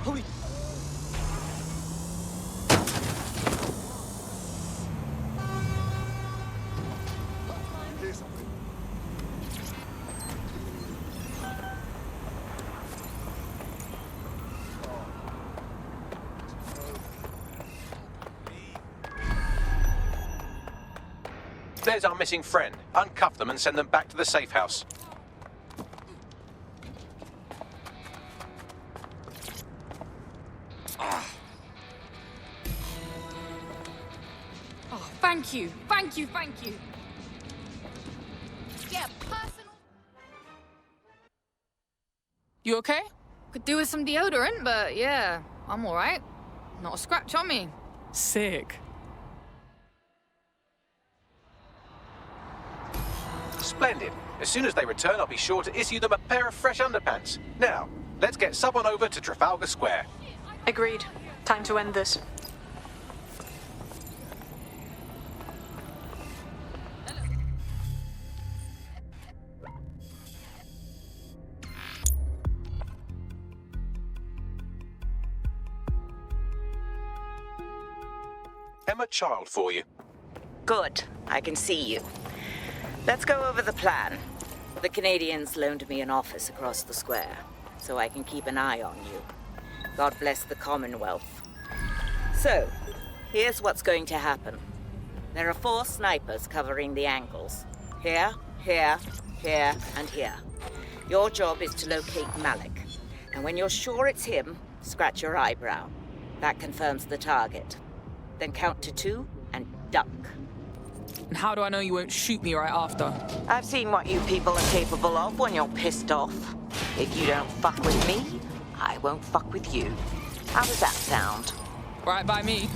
Holy... There's our missing friend. Uncuff them and send them back to the safe house. Oh, thank you, thank you, thank you. Yeah, personal. You okay? Could do with some deodorant, but yeah, I'm all right. Not a scratch on me. Sick. Splendid. As soon as they return, I'll be sure to issue them a pair of fresh underpants. Now, let's get someone over to Trafalgar Square. Agreed. Time to end this. Emma Child for you. Good. I can see you. Let's go over the plan. The Canadians loaned me an office across the square, so I can keep an eye on you. God bless the Commonwealth. So, here's what's going to happen. There are 4 snipers covering the angles. Here, here, here, and here. Your job is to locate Malik. And when you're sure it's him, scratch your eyebrow. That confirms the target. Then count to 2 and duck. And how do I know you won't shoot me right after? I've seen what you people are capable of when you're pissed off. If you don't fuck with me, I won't fuck with you. How does that sound? Right by me.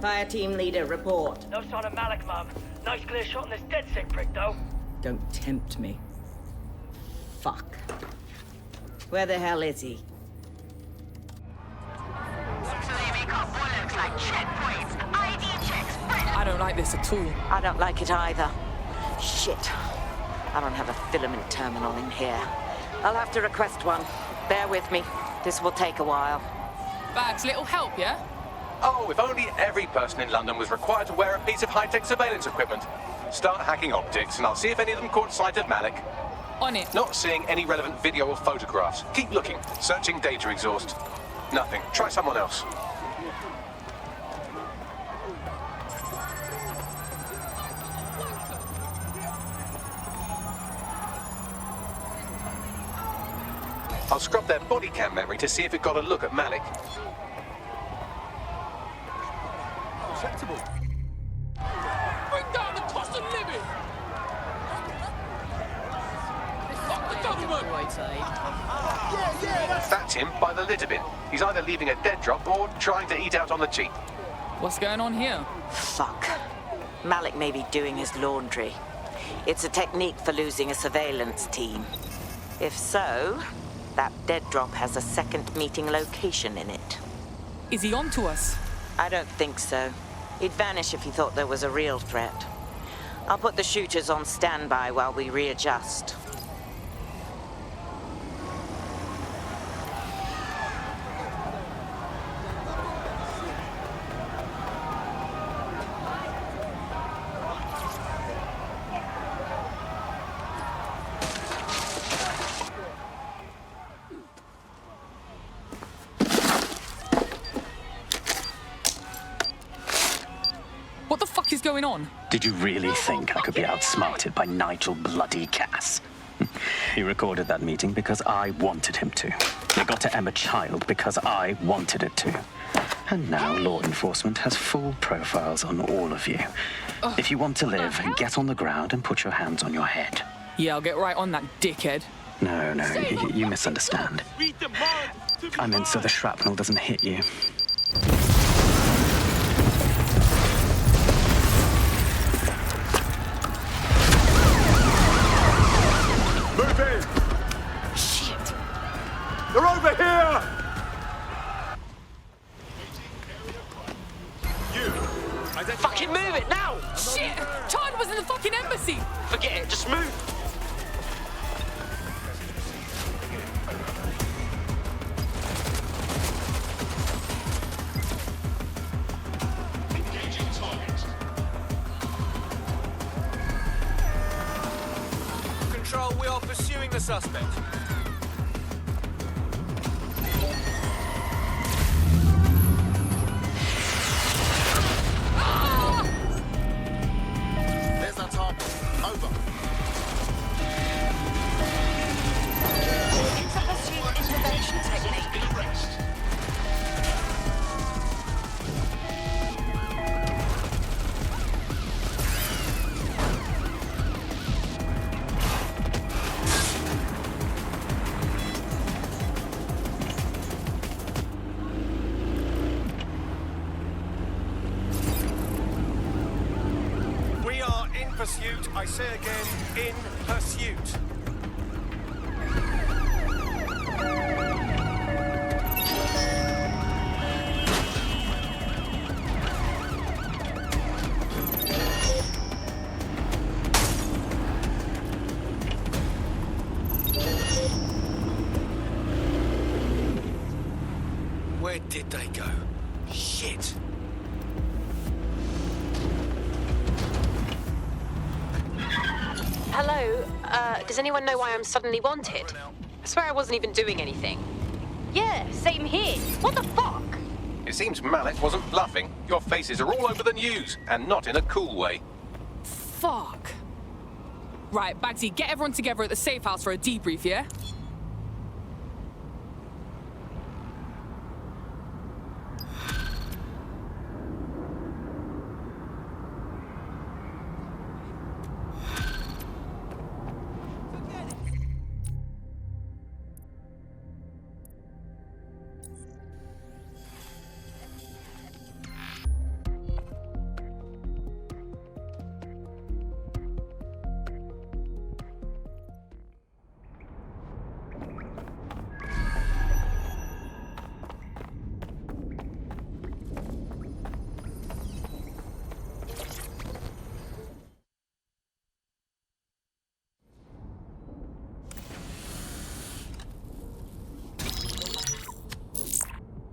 Fire team leader, report. No sign of Malik, Mum. Nice clear shot on this dead sick prick, though. Don't tempt me. Fuck. Where the hell is he? I don't like this at all. I don't like it either. Shit. I don't have a filament terminal in here. I'll have to request one. Bear with me. This will take a while. Bags, little help, yeah? Oh, if only every person in London was required to wear a piece of high-tech surveillance equipment. Start hacking optics, and I'll see if any of them caught sight of Malik. On it. Not seeing any relevant video or photographs. Keep looking. Searching data exhaust. Nothing. Try someone else. I'll scrub their body cam memory to see if it got a look at Malik. Acceptable. Bring down the cost of living! Fuck the government! That's him by the litter bin. He's either leaving a dead drop or trying to eat out on the cheap. What's going on here? Fuck. Malik may be doing his laundry. It's a technique for losing a surveillance team. If so, that dead drop has a second meeting location in it. Is he on to us? I don't think so. He'd vanish if he thought there was a real threat. I'll put the shooters on standby while we readjust. going on? Did you really think I could be outsmarted by Nigel bloody Cass? He recorded that meeting because I wanted him to. It got to Emma Child because I wanted it to. And now law enforcement has full profiles on all of you. If you want to live, get on the ground and put your hands on your head. Yeah, I'll get right on that, dickhead. No, you misunderstand. I meant so the shrapnel doesn't hit you. Move in! Shit! They're over here! Fucking move it now! Shit! Child was in the fucking embassy! Forget it, just move! Control, we are pursuing the suspect. There's our target. Over. Intervention technique. We are in pursuit. I say again, in pursuit. Where did they go? Shit. Hello, does anyone know why I'm suddenly wanted? I swear I wasn't even doing anything. Yeah, same here. What the fuck? It seems Malik wasn't bluffing. Your faces are all over the news, and not in a cool way. Fuck. Right, Bagsy, get everyone together at the safe house for a debrief, yeah?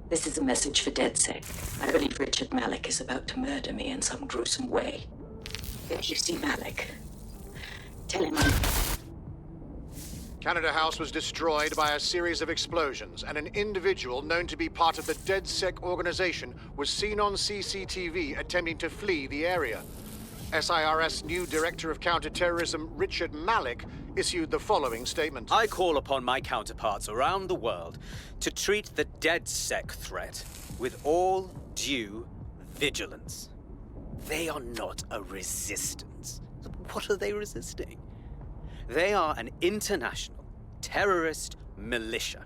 This is a message for DedSec. I believe Richard Malik is about to murder me in some gruesome way. If you see Malik, tell him I'm... Canada House was destroyed by a series of explosions, and an individual known to be part of the DedSec organization was seen on CCTV attempting to flee the area. SIRS new Director of Counterterrorism, Richard Malik, issued the following statement. I call upon my counterparts around the world to treat the DedSec threat with all due vigilance. They are not a resistance. What are they resisting? They are an international terrorist militia.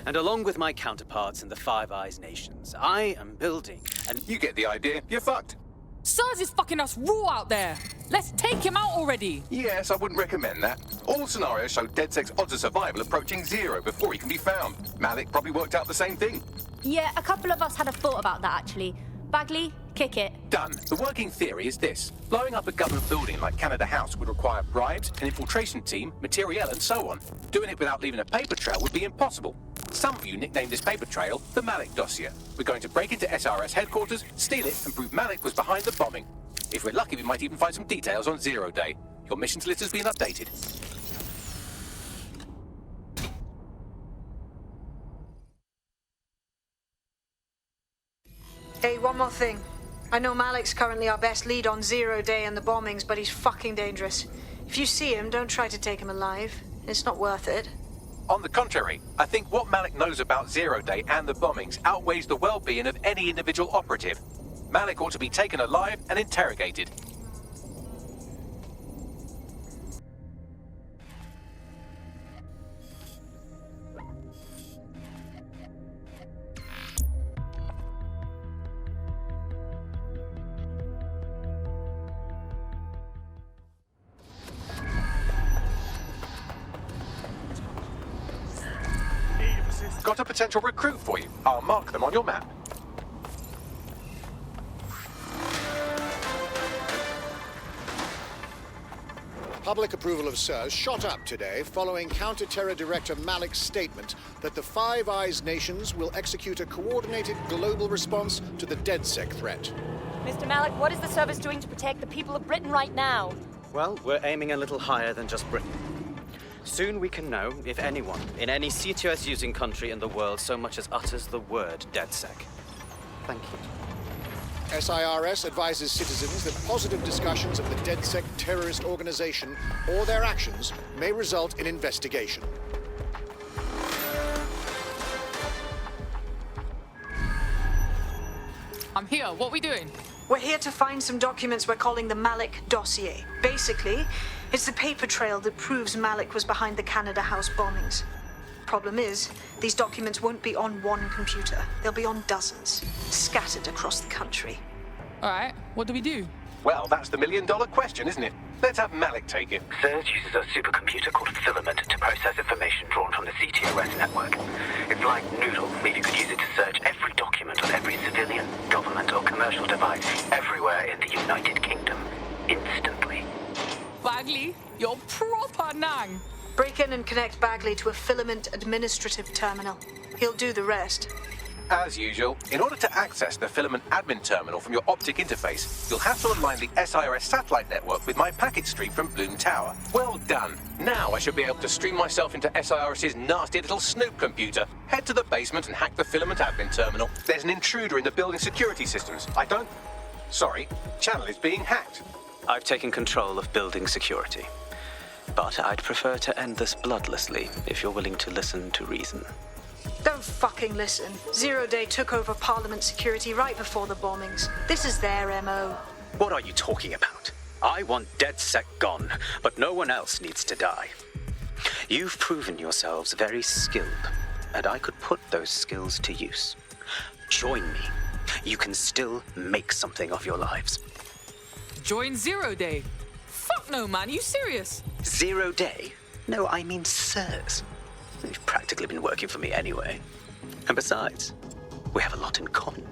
And along with my counterparts in the Five Eyes nations, I am building and You get the idea. You're fucked. Sars is fucking us raw out there. Let's take him out already. Yes, I wouldn't recommend that. All scenarios show DedSec's odds of survival approaching 0 before he can be found. Malik probably worked out the same thing. Yeah, a couple of us had a thought about that, actually. Bagley, kick it. Done. The working theory is this. Blowing up a government building like Canada House would require bribes, an infiltration team, materiel, and so on. Doing it without leaving a paper trail would be impossible. Some of you nicknamed this paper trail the Malik dossier. We're going to break into SRS headquarters, steal it, and prove Malik was behind the bombing. If we're lucky, we might even find some details on Zero Day. Your missions list has been updated. Hey, one more thing. I know Malik's currently our best lead on Zero Day and the bombings, but he's fucking dangerous. If you see him, don't try to take him alive. It's not worth it. On the contrary, I think what Malik knows about Zero Day and the bombings outweighs the well-being of any individual operative. Malik ought to be taken alive and interrogated. Got a potential recruit for you. I'll mark them on your map. Public approval of SIRS shot up today following Counter-Terror Director Malik's statement that the Five Eyes nations will execute a coordinated global response to the DedSec threat. Mr. Malik, what is the service doing to protect the people of Britain right now? Well, we're aiming a little higher than just Britain. Soon we can know if anyone in any CTOS-using country in the world so much as utters the word DedSec. Thank you. SIRS advises citizens that positive discussions of the DedSec terrorist organization or their actions may result in investigation. I'm here. What are we doing? We're here to find some documents we're calling the Malik dossier. Basically, it's the paper trail that proves Malik was behind the Canada House bombings. Problem is, these documents won't be on one computer. They'll be on dozens, scattered across the country. All right, what do we do? Well, that's the million-dollar question, isn't it? Let's have Malik take it. SIRS uses a supercomputer called Filament to process information drawn from the CTOS network. It's like Noodle, where you could use it to search every document on every civilian, government or commercial device everywhere in the United Kingdom, instantly. Bagley, you're proper nang. Break in and connect Bagley to a Filament administrative terminal. He'll do the rest. As usual, in order to access the Filament admin terminal from your optic interface, you'll have to align the SIRS satellite network with my packet stream from Bloom Tower. Well done. Now I should be able to stream myself into SIRS's nasty little Snoop computer, head to the basement and hack the Filament admin terminal. There's an intruder in the building security systems. Sorry, channel is being hacked. I've taken control of building security. But I'd prefer to end this bloodlessly if you're willing to listen to reason. Don't fucking listen. Zero Day took over Parliament security right before the bombings. This is their MO. What are you talking about? I want DedSec gone, but no one else needs to die. You've proven yourselves very skilled, and I could put those skills to use. Join me. You can still make something of your lives. Join Zero Day? Fuck no, man. Are you serious? Zero Day? No, I mean SIRS. You've practically been working for me anyway. And besides, we have a lot in common.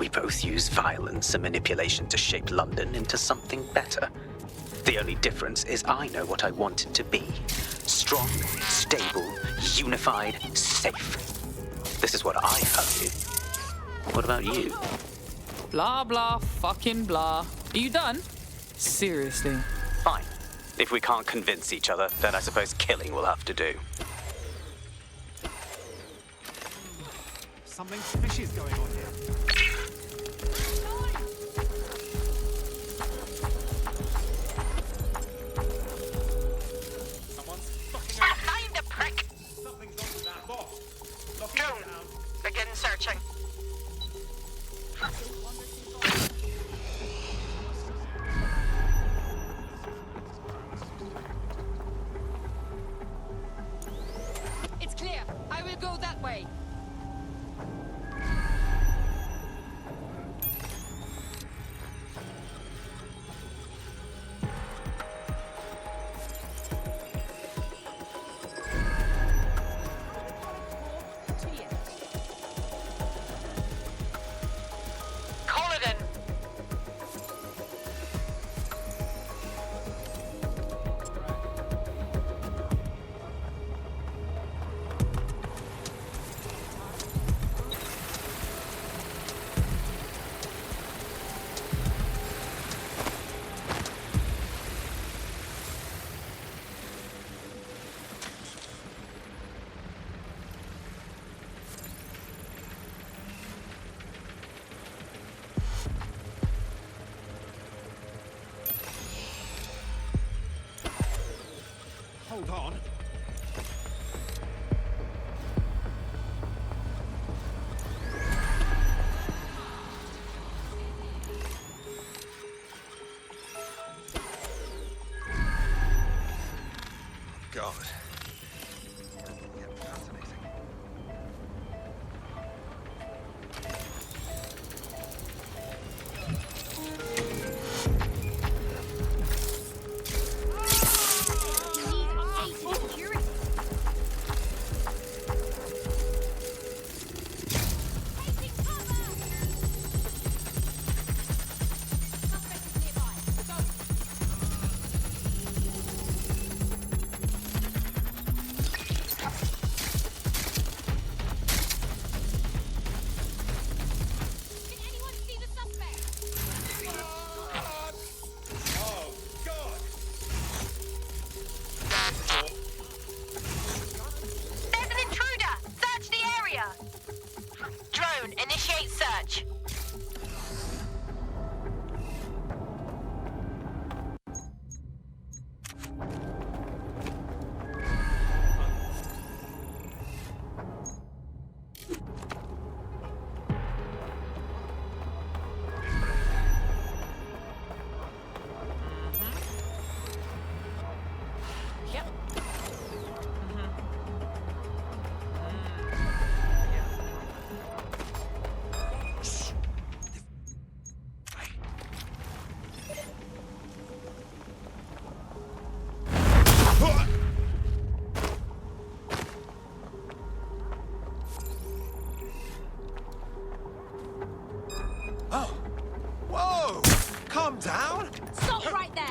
We both use violence and manipulation to shape London into something better. The only difference is I know what I want it to be. Strong, stable, unified, safe. This is what I value. What about you? Blah, blah, fucking blah. Are you done? Seriously. Fine. If we can't convince each other, then I suppose killing will have to do. Something fishy is going on here. Someone's fucking around. Find the prick! Something's wrong with that box. Lock it Drone, down. begin searching. It's clear. I will go that way. Call it Hold on. God. Initiate search. Oh! Whoa! Calm down! Stop right there!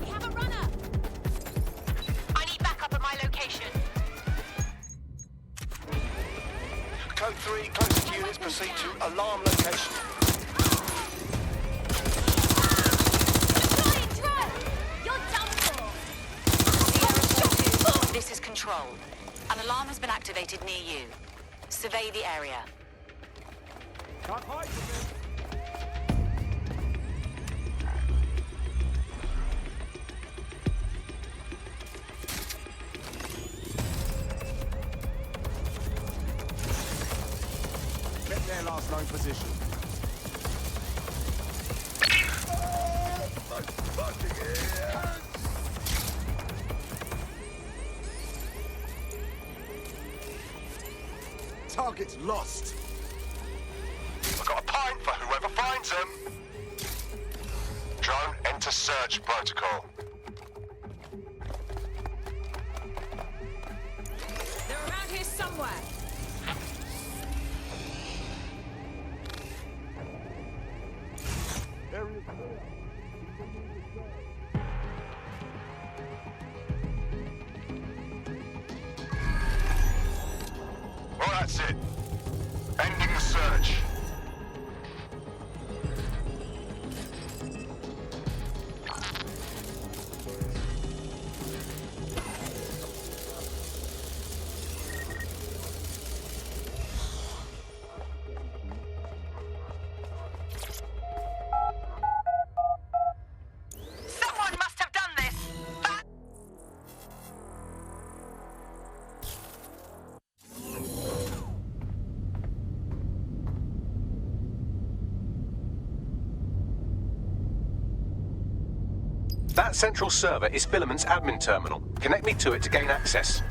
We have a runner! I need backup at my location. Code 3, closest units proceed to alarm location. This is Control. An alarm has been activated near you. Survey the area. Can't hide from it. Get their last known position. Target's lost. I've got a pint for whoever finds them. Drone, enter search protocol. They're around here somewhere. Area clear. Well, that's it. Ending the search. Someone must have done this! That central server is Filament's admin terminal. Connect me to it to gain access.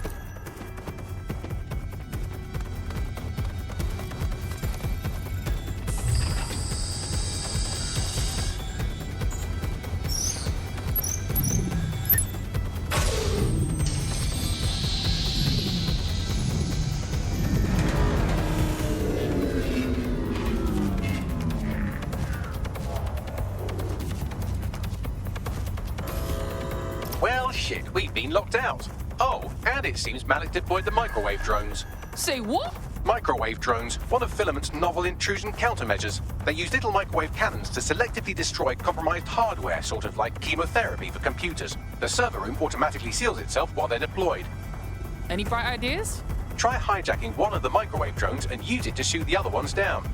Well, shit, we've been locked out. Oh, and it seems Malik deployed the microwave drones. Say what? Microwave drones, one of Filament's novel intrusion countermeasures. They use little microwave cannons to selectively destroy compromised hardware, sort of like chemotherapy for computers. The server room automatically seals itself while they're deployed. Any bright ideas? Try hijacking one of the microwave drones and use it to shoot the other ones down.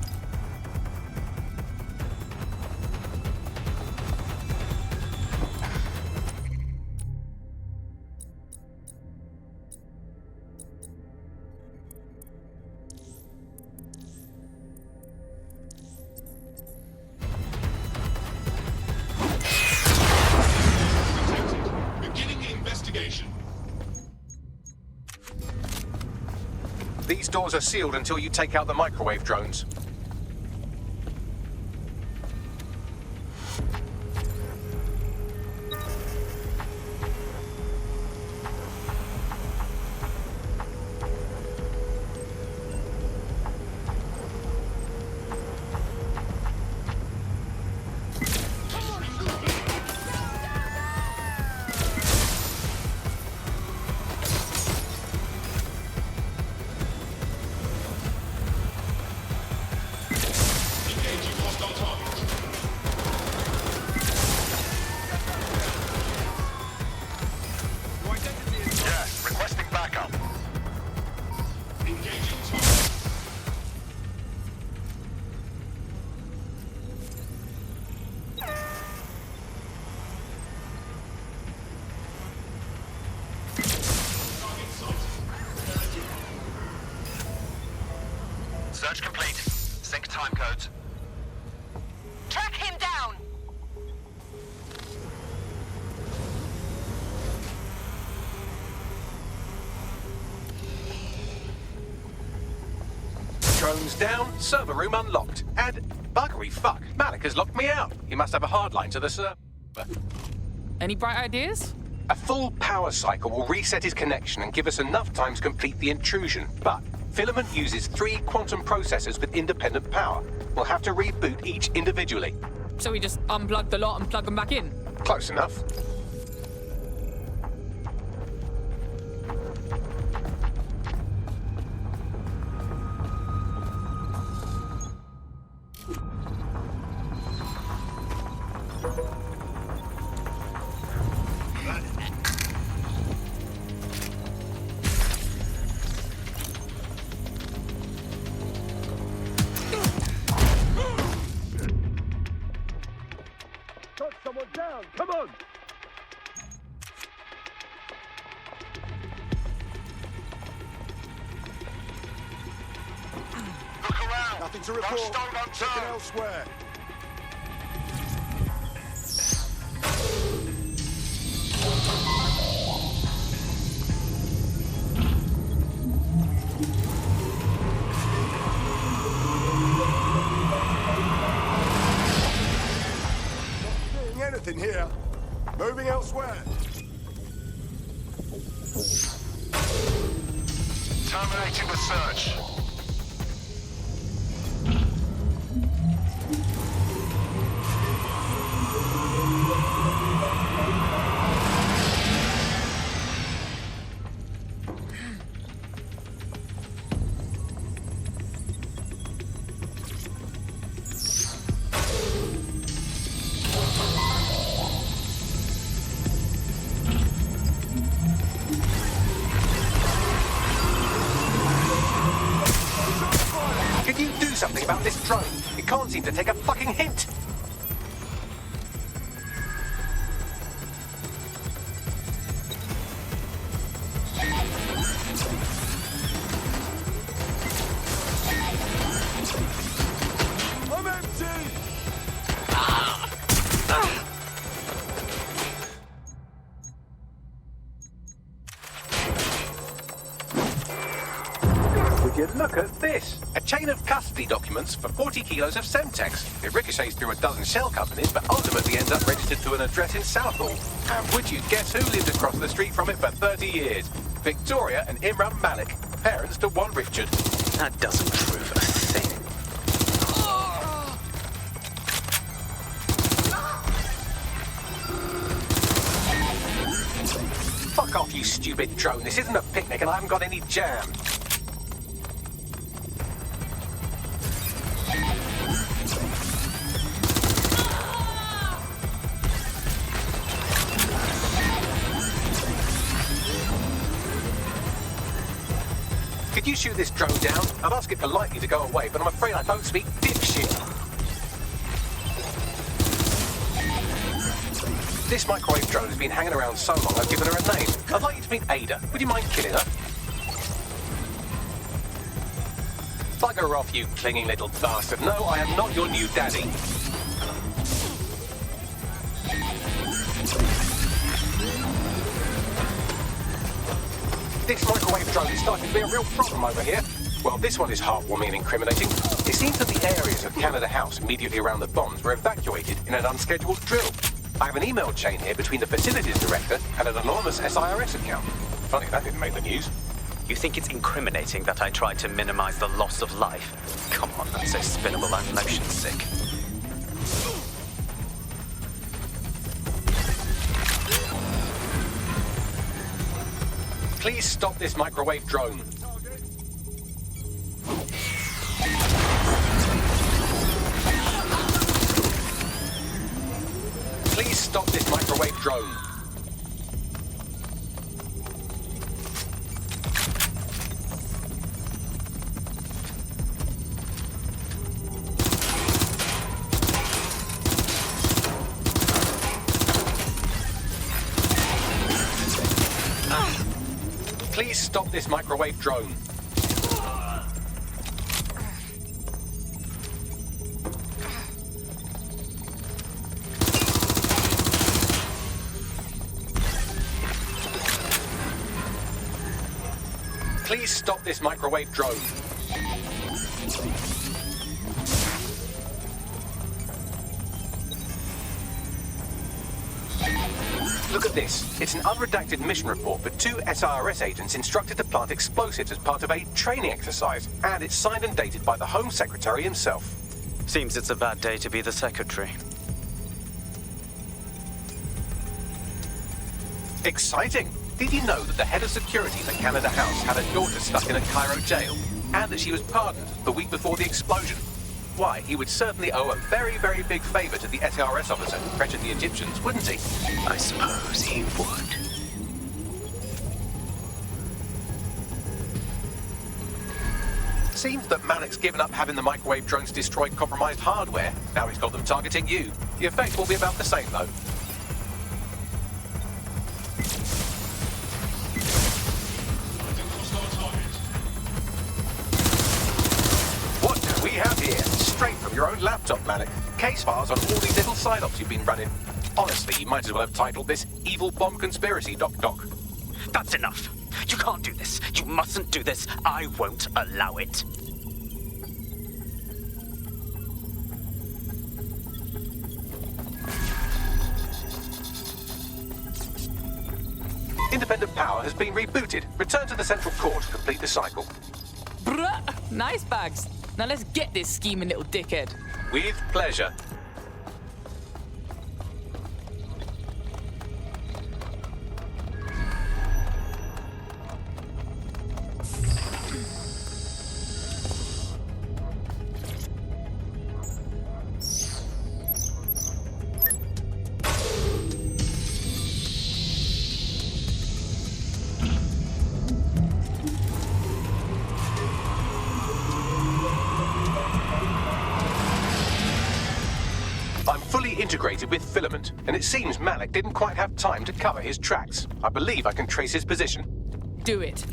These doors are sealed until you take out the microwave drones. Search complete. Sync time codes. Track him down! Drones down, server room unlocked. And buggery fuck, Malik has locked me out. He must have a hard line to the server. Any bright ideas? A full power cycle will reset his connection and give us enough time to complete the intrusion. But Filament uses 3 quantum processors with independent power. We'll have to reboot each individually. So we just unplug the lot and plug them back in? Close enough. Someone down! Come on! Look around! Nothing to report. No stone unturned. Checking elsewhere. Anything here. Moving elsewhere. Terminating the search. Can you do something about this drone? It can't seem to take a fucking hint. I'm empty! Would you look at this? A chain of custody documents for 40 kilos of Semtex. It ricochets through a dozen shell companies, but ultimately ends up registered to an address in Southall. And would you guess who lived across the street from it for 30 years? Victoria and Imran Malik, parents to one Richard. That doesn't prove a thing. Fuck off, you stupid drone. This isn't a picnic and I haven't got any jam. Could you shoot this drone down? I'd ask it politely to go away, but I'm afraid I don't speak dipshit. This microwave drone has been hanging around so long I've given her a name. I'd like you to meet Ada. Would you mind killing her? Bugger off, you clinging little bastard. No, I am not your new daddy. This microwave microwave drone is starting to be a real problem over here. Well, this one is heartwarming and incriminating. It seems that the areas of Canada House immediately around the bombs were evacuated in an unscheduled drill. I have an email chain here between the facilities director and an anonymous SIRS account. Funny that didn't make the news. You think it's incriminating that I tried to minimize the loss of life? Come on, that's so spinnable and motion sick. Please stop this microwave drone. Please stop this microwave drone. Please stop this microwave drone. Please stop this microwave drone. Look at this. It's an unredacted mission report for 2 SIRS agents instructed to plant explosives as part of a training exercise. And it's signed and dated by the Home Secretary himself. Seems it's a bad day to be the secretary. Exciting! Did you know that the head of security for Canada House had a daughter stuck in a Cairo jail? And that she was pardoned the week before the explosion? Why, he would certainly owe a very, very big favor to the SIRS officer who pressured the Egyptians, wouldn't he? I suppose he would. Seems that Malik's given up having the microwave drones destroy compromised hardware. Now he's got them targeting you. The effect will be about the same, though. What do we have here? Straight from your own laptop, Malik. Case files on all these little side-ops you've been running. Honestly, you might as well have titled this Evil Bomb Conspiracy, Doc. That's enough. You can't do this. You mustn't do this. I won't allow it. Independent power has been rebooted. Return to the central core to complete the cycle. Bruh, nice bags. Now let's get this scheming little dickhead. With pleasure. Integrated with filament, and it seems Malik didn't quite have time to cover his tracks. I believe I can trace his position. Do it.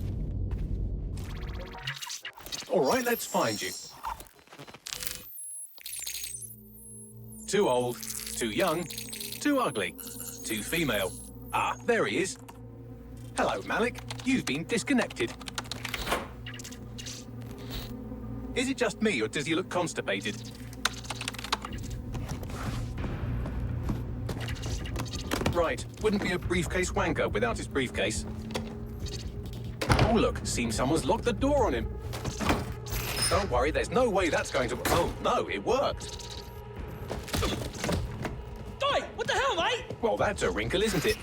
All right, let's find you. Too old, too young, too ugly, too female. Ah, there he is. Hello, Malik. You've been disconnected. Is it just me, or does he look constipated? Right, wouldn't be a briefcase wanker without his briefcase. Oh look, seems someone's locked the door on him. Don't worry, there's no way that's going to... Oh no, it worked. Oi, what the hell, mate? Well, that's a wrinkle, isn't it?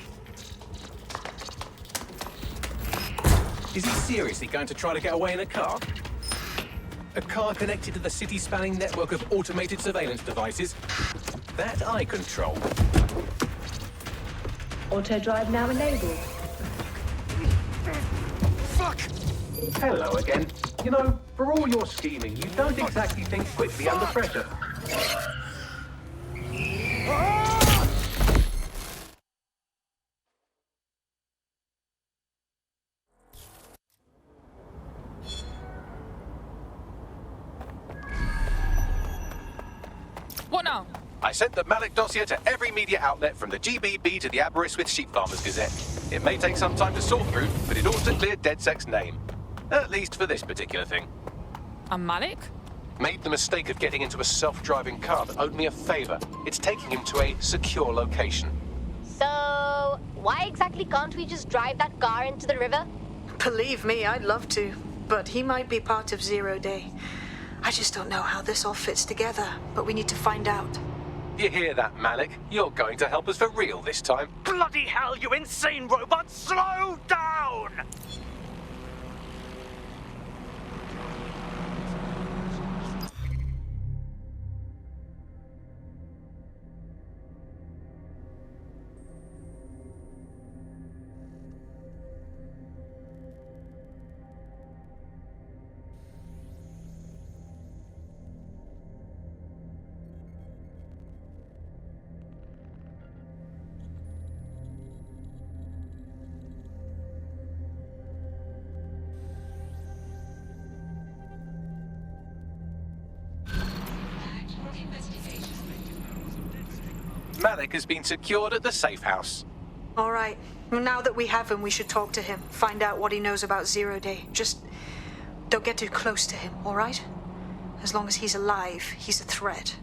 Is he seriously going to try to get away in a car? A car connected to the city-spanning network of automated surveillance devices? That I control. Auto drive now enabled. Fuck! Hello again. You know, for all your scheming, you don't exactly think quickly under pressure. What now? I sent the Malik dossier to every media outlet from the GBB to the Aberystwyth Sheep Farmers Gazette. It may take some time to sort through, but it ought to clear DedSec's name. At least for this particular thing. And Malik? Made the mistake of getting into a self-driving car that owed me a favor. It's taking him to a secure location. So, why exactly can't we just drive that car into the river? Believe me, I'd love to, but he might be part of Zero Day. I just don't know how this all fits together, but we need to find out. You hear that, Malik? You're going to help us for real this time. Bloody hell, you insane robot! Slow down! Malik has been secured at the safe house. All right. Well, now that we have him, we should talk to him. Find out what he knows about Zero Day. Just don't get too close to him, all right? As long as he's alive, he's a threat.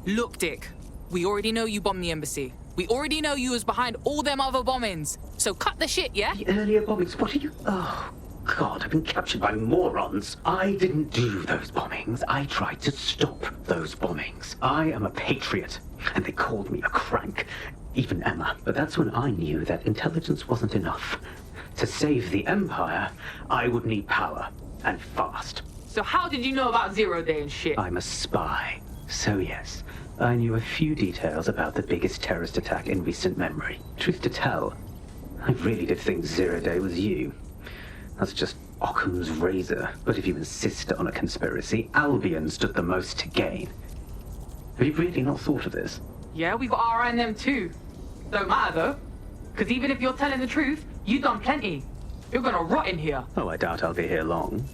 Look, Dick. We already know you bombed the embassy. We already know you was behind all them other bombings. So cut the shit, yeah? The earlier bombings, what are you... Oh, God, I've been captured by morons. I didn't do those bombings. I tried to stop those bombings. I am a patriot, and they called me a crank. Even Emma. But that's when I knew that intelligence wasn't enough. To save the Empire, I would need power, and fast. So how did you know about Zero Day and shit? I'm a spy. So yes, I knew a few details about the biggest terrorist attack in recent memory. Truth to tell, I really did think Zero Day was you. That's just Occam's razor. But if you insist on a conspiracy, Albion stood the most to gain. Have you really not thought of this? Yeah, we got our eye on them too. Don't matter though, because even if you're telling the truth, you done plenty. You're gonna rot in here. Oh, I doubt I'll be here long.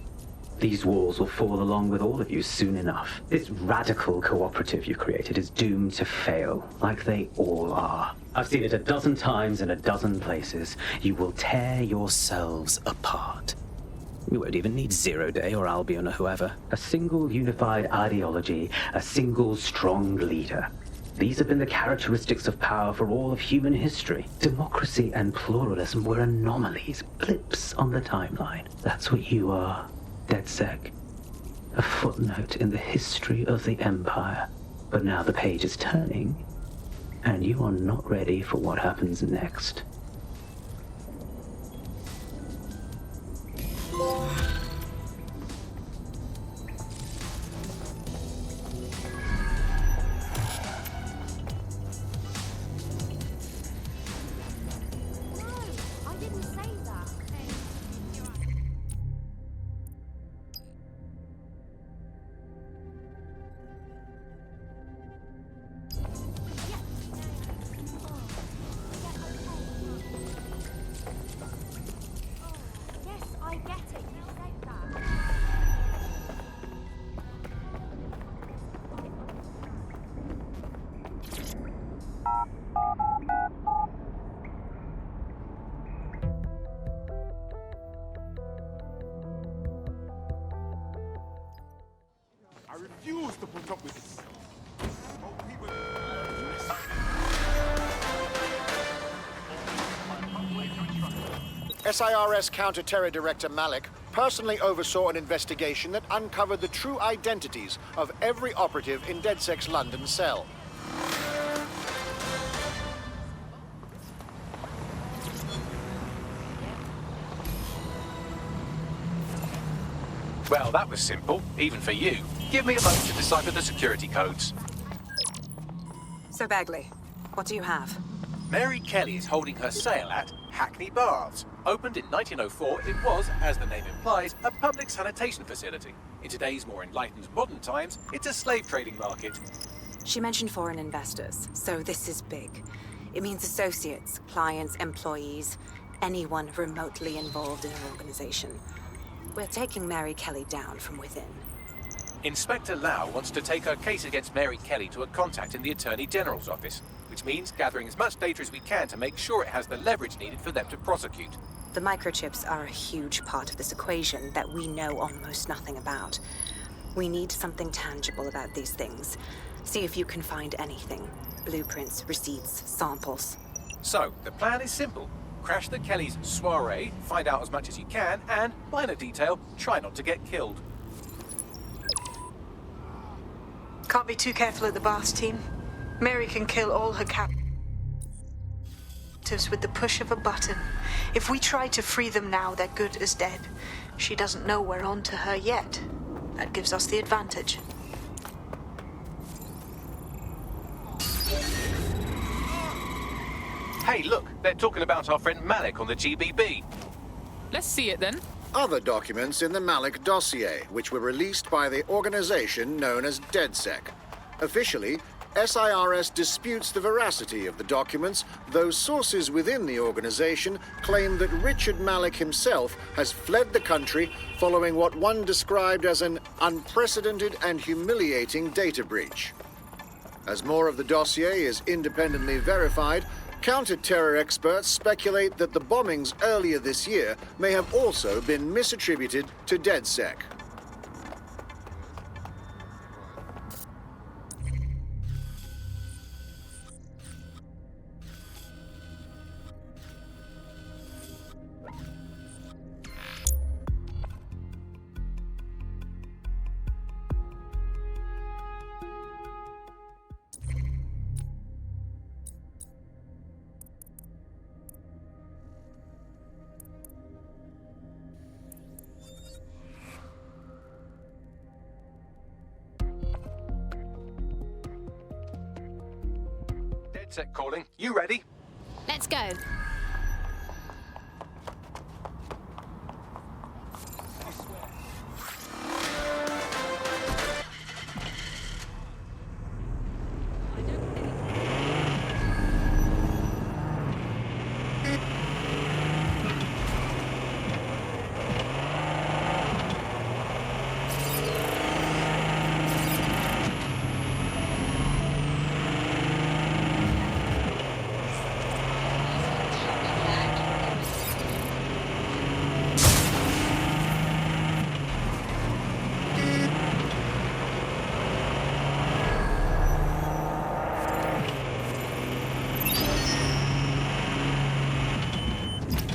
These walls will fall along with all of you soon enough. This radical cooperative you created is doomed to fail, like they all are. I've seen it a dozen times in a dozen places. You will tear yourselves apart. You won't even need Zero Day or Albion or whoever. A single unified ideology, a single strong leader. These have been the characteristics of power for all of human history. Democracy and pluralism were anomalies, blips on the timeline. That's what you are. DedSec, a footnote in the history of the Empire. But now the page is turning, and you are not ready for what happens next. I refuse to put up with this. SIRS Counter-Terror Director Malik personally oversaw an investigation that uncovered the true identities of every operative in DedSec's London cell. Well, that was simple, even for you. Give me a moment to decipher the security codes. So, Bagley, what do you have? Mary Kelly is holding her sale at Hackney Baths. Opened in 1904, it was, as the name implies, a public sanitation facility. In today's more enlightened modern times, it's a slave trading market. She mentioned foreign investors, so this is big. It means associates, clients, employees, anyone remotely involved in an organization. We're taking Mary Kelly down from within. Inspector Lau wants to take her case against Mary Kelly to a contact in the Attorney General's office, which means gathering as much data as we can to make sure it has the leverage needed for them to prosecute. The microchips are a huge part of this equation that we know almost nothing about. We need something tangible about these things. See if you can find anything. Blueprints, receipts, samples. So, the plan is simple. Crash the Kellys' soiree, find out as much as you can, and, minor detail, try not to get killed. Can't be too careful at the Baths team. Mary can kill all her captives with the push of a button. If we try to free them now, they're good as dead. She doesn't know we're on to her yet. That gives us the advantage. Hey, look, they're talking about our friend Malik on the GBB. Let's see it then. Other documents in the Malik dossier, which were released by the organization known as DedSec. Officially, SIRS disputes the veracity of the documents, though sources within the organization claim that Richard Malik himself has fled the country following what one described as an unprecedented and humiliating data breach. As more of the dossier is independently verified, counter-terror experts speculate that the bombings earlier this year may have also been misattributed to DedSec. DedSec calling. You ready? Let's go.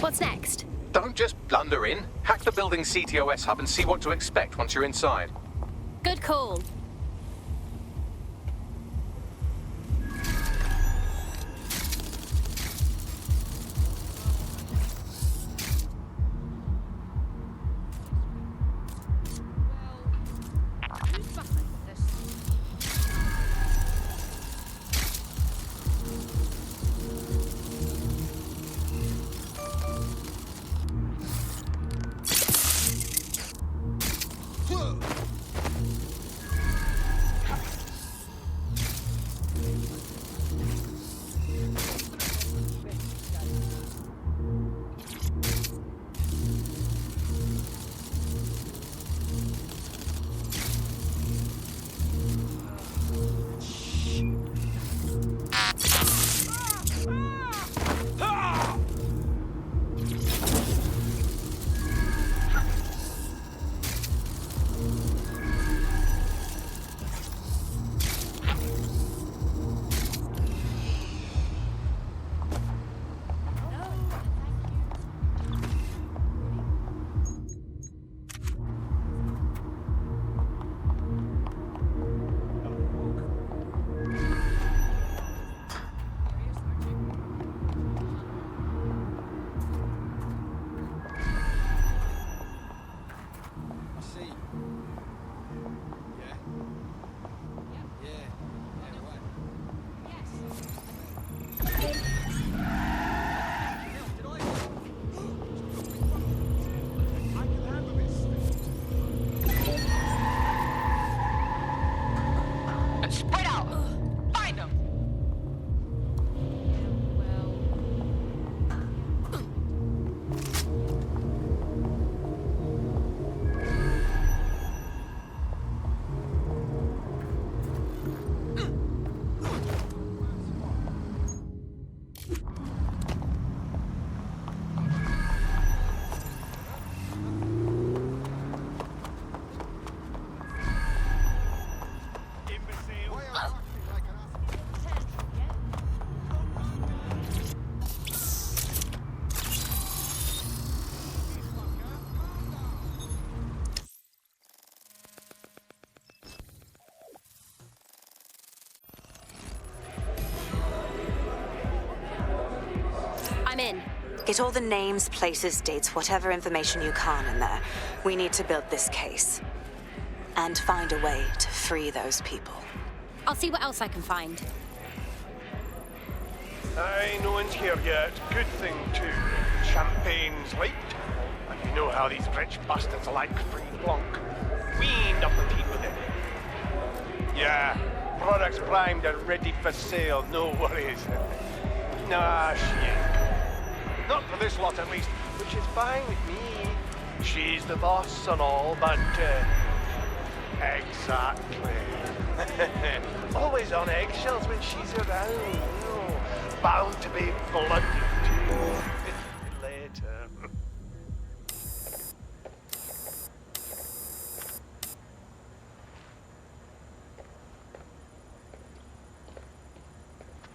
What's next? Don't just blunder in. Hack the building's CTOS hub and see what to expect once you're inside. Good call. Get all the names, places, dates, whatever information you can in there. We need to build this case. And find a way to free those people. I'll see what else I can find. Aye, no one's here yet. Good thing, too. Champagne's light. And you know how these rich bastards like free blanc. Weaned up the teeth with it. Yeah, products primed and ready for sale, no worries. Nah, she ain't. Not for this lot, at least, which is fine with me. She's the boss and all, but, exactly. Always on eggshells when she's around, you know. Bound to be bloody too. Later.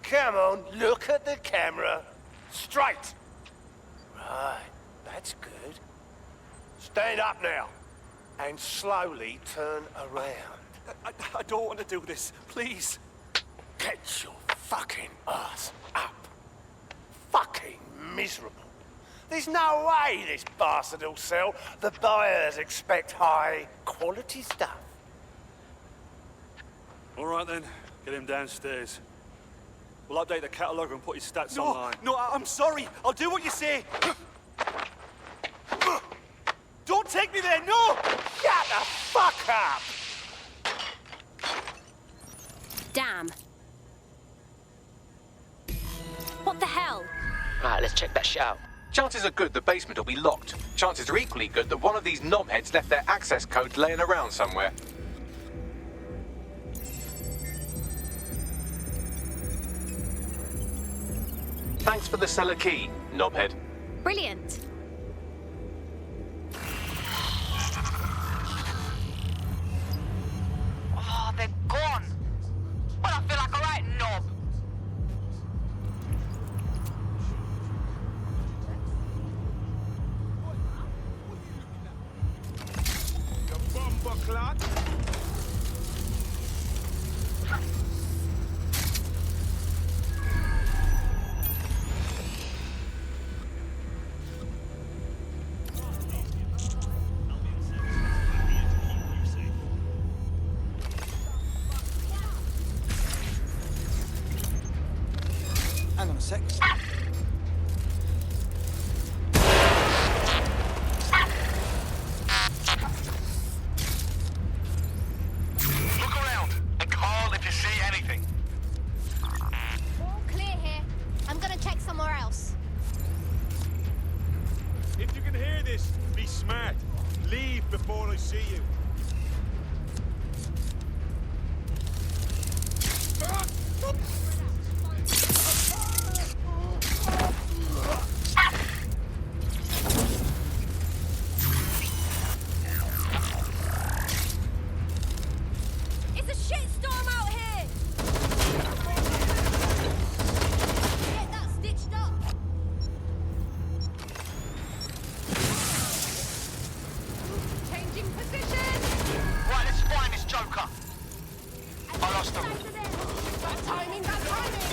Come on, look at the camera. Straight. Right, that's good. Stand up now. And slowly turn around. I don't want to do this. Please. Get your fucking ass up. Fucking miserable. There's no way this bastard will sell. The buyers expect high quality stuff. All right then, get him downstairs. We'll update the catalogue and put his stats online. No, I'm sorry. I'll do what you say. Don't take me there, no! Shut the fuck up! Damn. What the hell? Right, let's check that shit out. Chances are good the basement will be locked. Chances are equally good that one of these knobheads left their access code laying around somewhere. Thanks for the cellar key, knobhead. Brilliant. Oh, they're gone. Well, I feel like a right knob. Hang on a sec. Look around and call if you see anything. All clear here. I'm gonna check somewhere else. If you can hear this, be smart. Leave before I see you. It's a shitstorm out here! Get that stitched up! Changing position! Right, let's find this joker. I lost him. Bad timing, bad timing!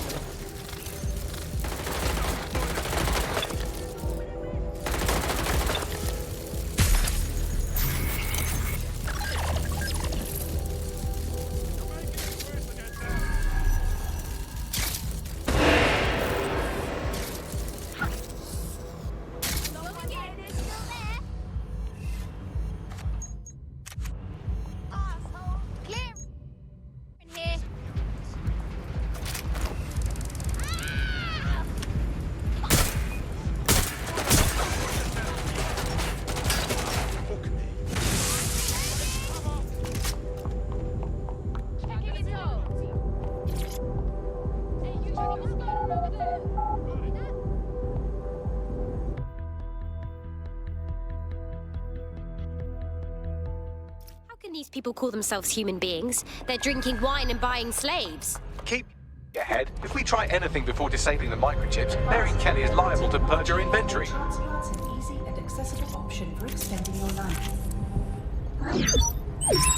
How can these people call themselves human beings? They're drinking wine and buying slaves. Keep your head. If we try anything before disabling the microchips, Mary Kelly is liable to purge her inventory. Transplant's an easy and accessible option for extending your life.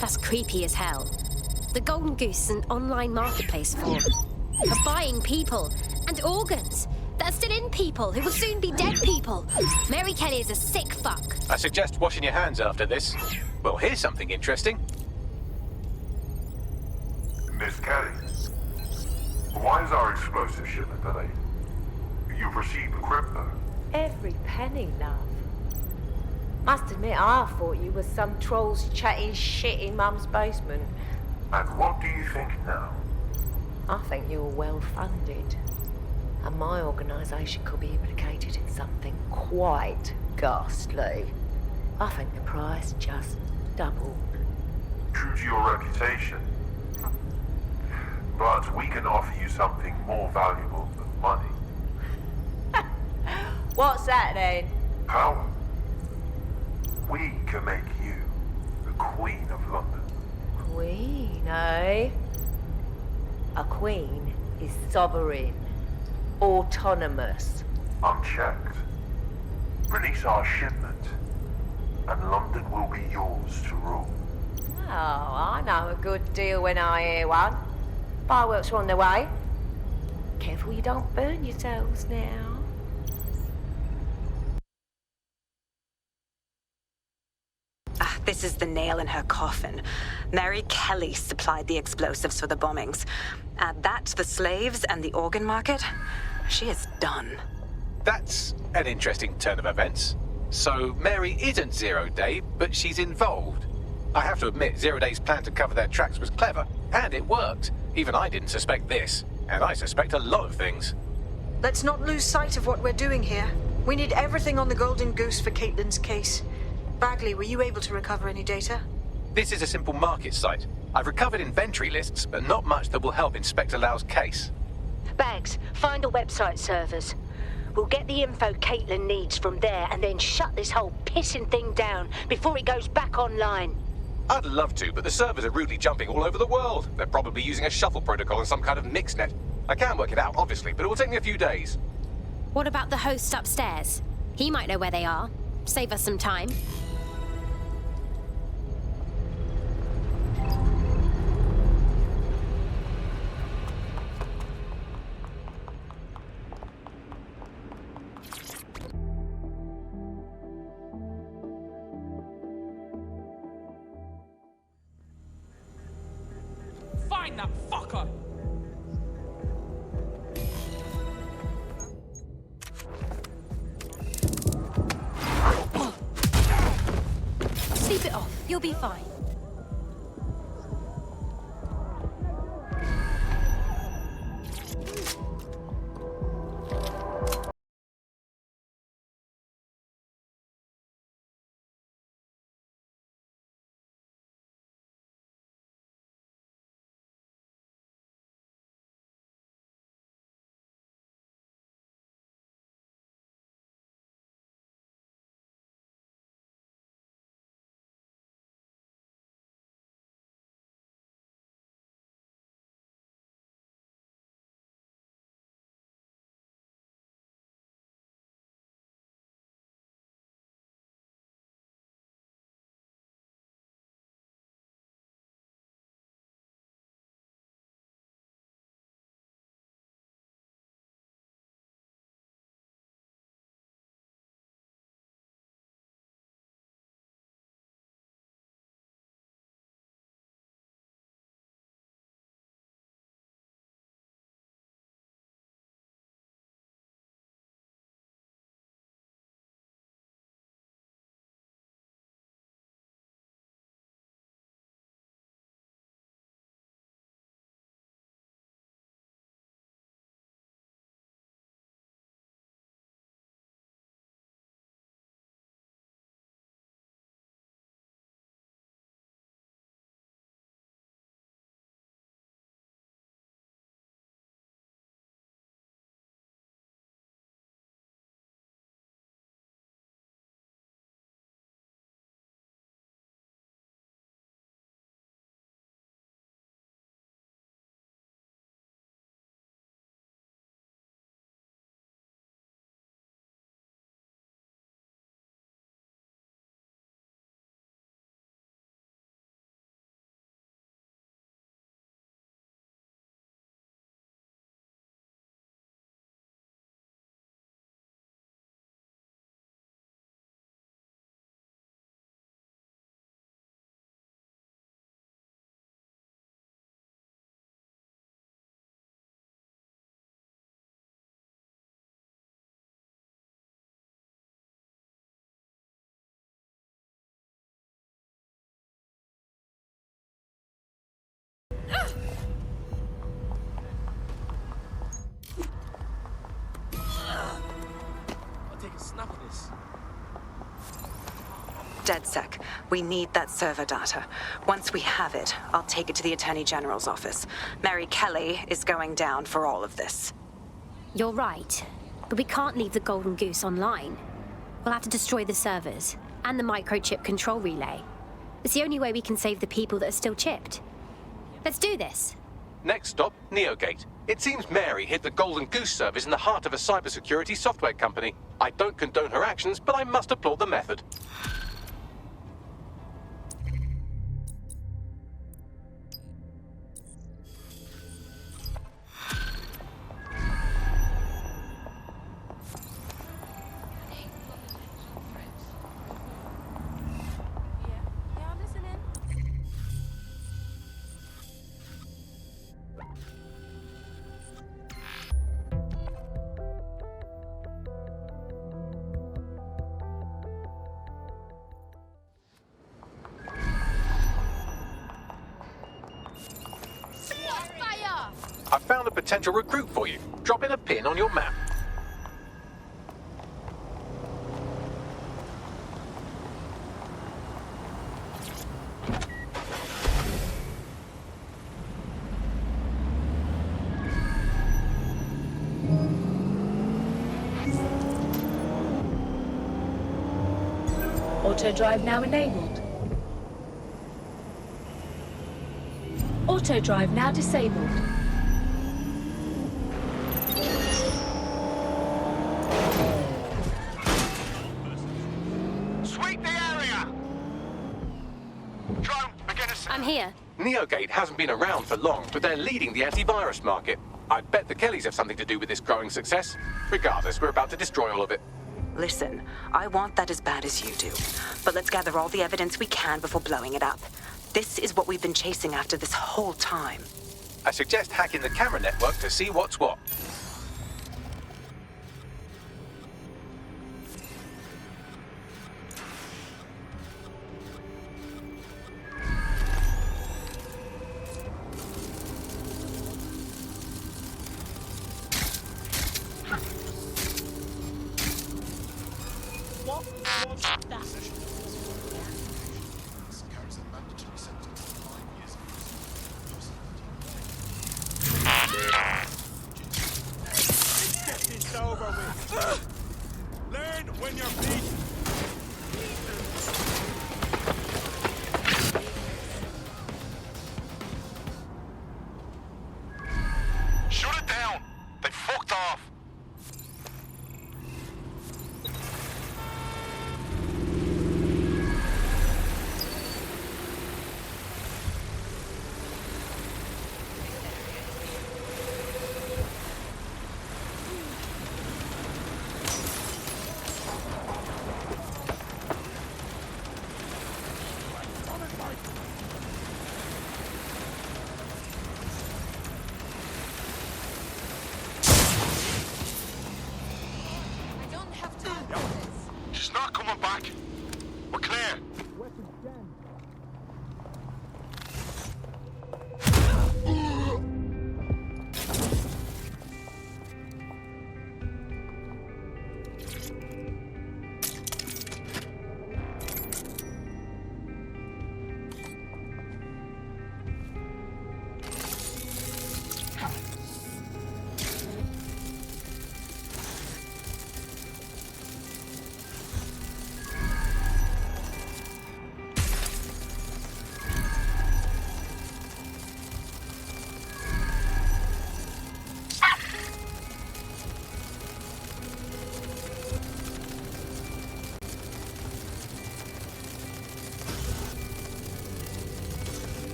That's creepy as hell. The Golden Goose is an online marketplace for buying people and organs. That's interested in people who will soon be dead people. Mary Kelly is a sick fuck. I suggest washing your hands after this. Well, here's something interesting. Miss Kelly, why is our explosive shipment delayed? You've received the crypto. Every penny, love. Must admit, I thought you were some trolls chatting shit in Mum's basement. And what do you think now? I think you were well funded. And my organisation could be implicated in something quite ghastly. I think the price just doubled. True to your reputation. But we can offer you something more valuable than money. What's that then? Power. We can make you the Queen of London. Queen, eh? A queen is sovereign, autonomous. Unchecked. Release our shipment, and London will be yours to rule. Oh, I know a good deal when I hear one. Fireworks are on the way. Careful you don't burn yourselves now. This is the nail in her coffin. Mary Kelly supplied the explosives for the bombings. Add that to the slaves and the organ market, she is done. That's an interesting turn of events. So Mary isn't Zero Day, but she's involved. I have to admit, Zero Day's plan to cover their tracks was clever, and it worked. Even I didn't suspect this, and I suspect a lot of things. Let's not lose sight of what we're doing here. We need everything on the Golden Goose for Caitlin's case. Bagley, were you able to recover any data? This is a simple market site. I've recovered inventory lists, but not much that will help Inspector Lau's case. Bags, find the website servers. We'll get the info Caitlin needs from there and then shut this whole pissing thing down before it goes back online. I'd love to, but the servers are rudely jumping all over the world. They're probably using a shuffle protocol and some kind of mixnet. I can work it out, obviously, but it will take me a few days. What about the host upstairs? He might know where they are. Save us some time. Find that fucker! Sleep it off. You'll be fine. DedSec, we need that server data. Once we have it, I'll take it to the Attorney General's office. Mary Kelly is going down for all of this. You're right, but we can't leave the Golden Goose online. We'll have to destroy the servers and the microchip control relay. It's the only way we can save the people that are still chipped. Let's do this. Next stop, Neogate. It seems Mary hid the Golden Goose service in the heart of a cybersecurity software company. I don't condone her actions, but I must applaud the method. I found a potential recruit for you. Drop in a pin on your map. Auto drive now enabled. Auto drive now disabled. Sweep the area! Drone, begin a I'm here. Neogate hasn't been around for long, but they're leading the antivirus market. I bet the Kellys have something to do with this growing success. Regardless, we're about to destroy all of it. Listen, I want that as bad as you do. But let's gather all the evidence we can before blowing it up. This is what we've been chasing after this whole time. I suggest hacking the camera network to see what's what. It's over with. Learn when you're beaten. Shut it down. They fucked off. She's not coming back. We're clear.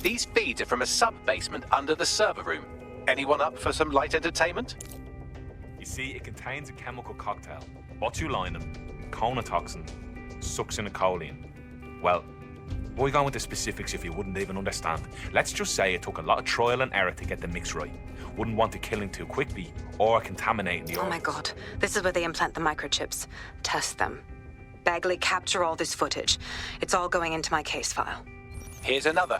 These feeds are from a sub-basement under the server room. Anyone up for some light entertainment? You see, it contains a chemical cocktail. Botulinum, conotoxin, succinylcholine. Well, Why go into specifics if you wouldn't even understand? Let's just say it took a lot of trial and error to get the mix right. Wouldn't want to kill him too quickly or contaminating the Oh my god. This is where they implant the microchips. Test them. Bagley, capture all this footage. It's all going into my case file. Here's another.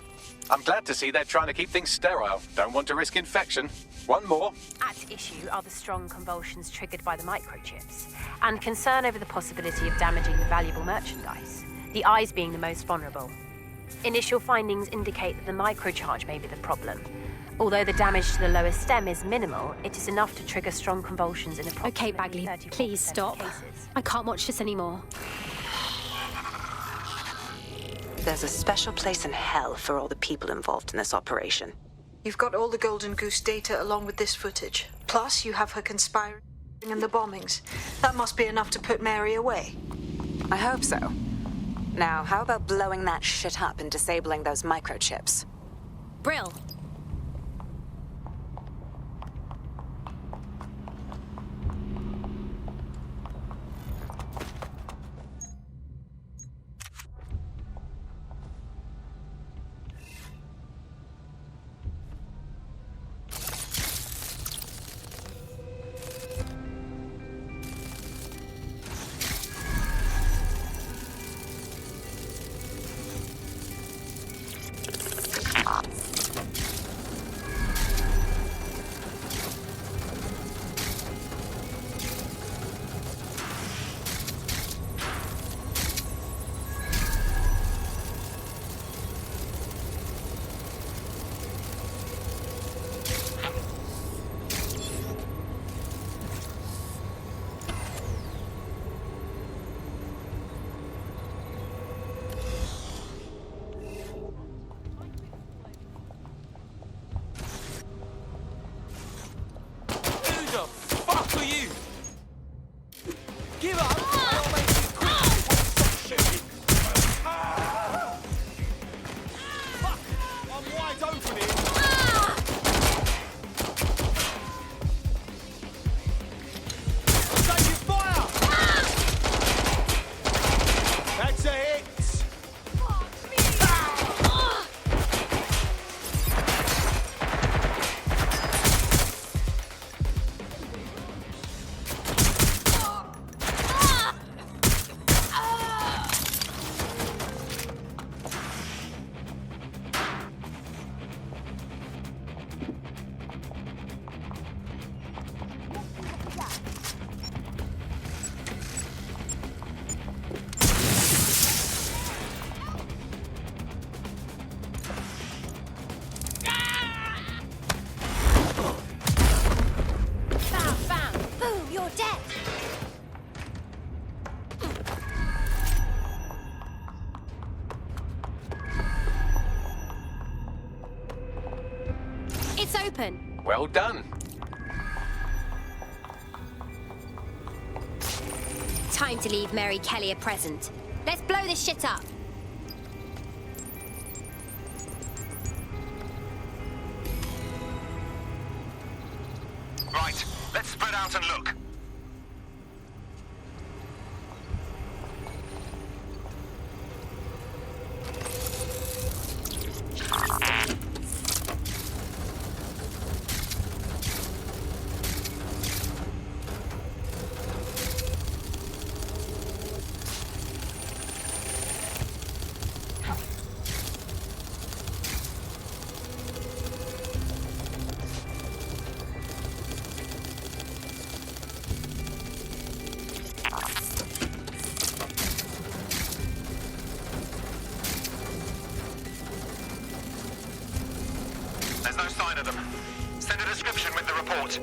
I'm glad to see they're trying to keep things sterile. Don't want to risk infection. One more. At issue are the strong convulsions triggered by the microchips, and concern over the possibility of damaging the valuable merchandise, the eyes being the most vulnerable. Initial findings indicate that the microcharge may be the problem. Although the damage to the lower stem is minimal, it is enough to trigger strong convulsions in approximately Okay, Bagley, please stop. I can't watch this anymore. There's a special place in hell for all the people involved in this operation. You've got all the Golden Goose data along with this footage. Plus, you have her conspiring and the bombings. That must be enough to put Mary away. I hope so. Now, how about blowing that shit up and disabling those microchips? Brill. It's open. Well done. Time to leave Mary Kelly a present. Let's blow this shit up. Right, let's spread out and look. There's no sign of them. Send a description with the report.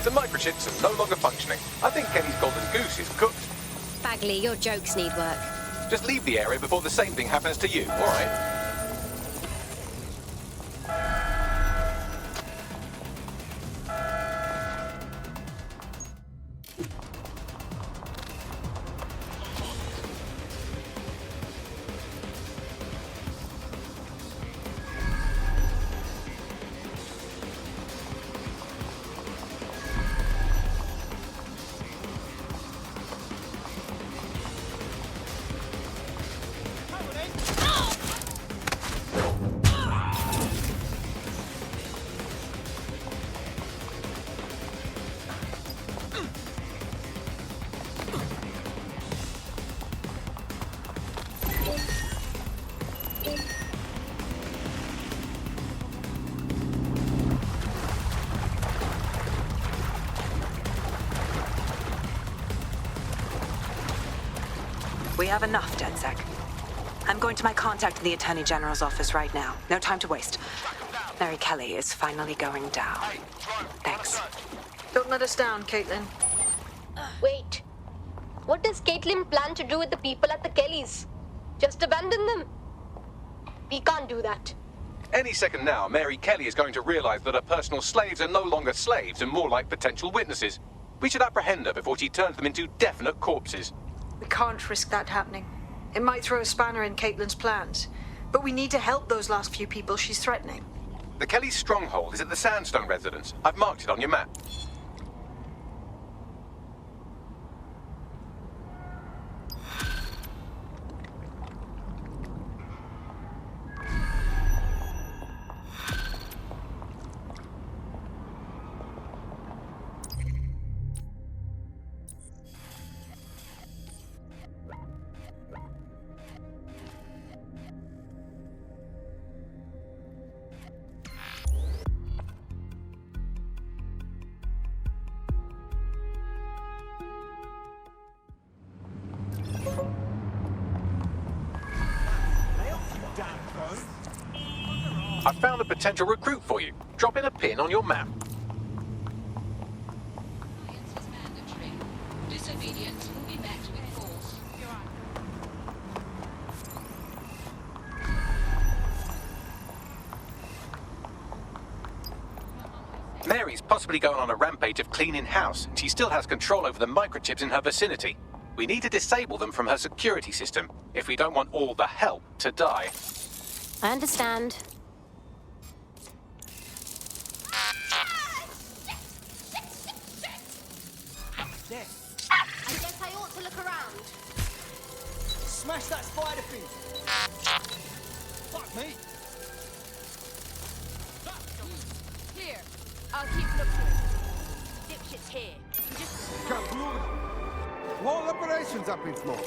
The microchips are no longer functioning. I think Kenny's golden goose is cooked. Bagley, your jokes need work. Just leave the area before the same thing happens to you, all right? We have enough, DedSec. I'm going to my contact in the Attorney General's office right now. No time to waste. Mary Kelly is finally going down. Thanks. Don't let us down, Caitlin. Wait. What does Caitlin plan to do with the people at the Kellys? Just abandon them? We can't do that. Any second now, Mary Kelly is going to realize that her personal slaves are no longer slaves and more like potential witnesses. We should apprehend her before she turns them into definite corpses. We can't risk that happening. It might throw a spanner in Caitlin's plans. But we need to help those last few people she's threatening. The Kelly's stronghold is at the Sandstone residence. I've marked it on your map. I found a potential recruit for you. Drop in a pin on your map. Disobedience will be met with force. Mary's possibly going on a rampage of cleaning house, and she still has control over the microchips in her vicinity. We need to disable them from her security system if we don't want all the help to die. I understand. I guess I ought to look around. Smash that spider thing! Fuck me! Here, I'll keep looking. Dipshit's here. Just... Kaboom! Whole operations up in smoke.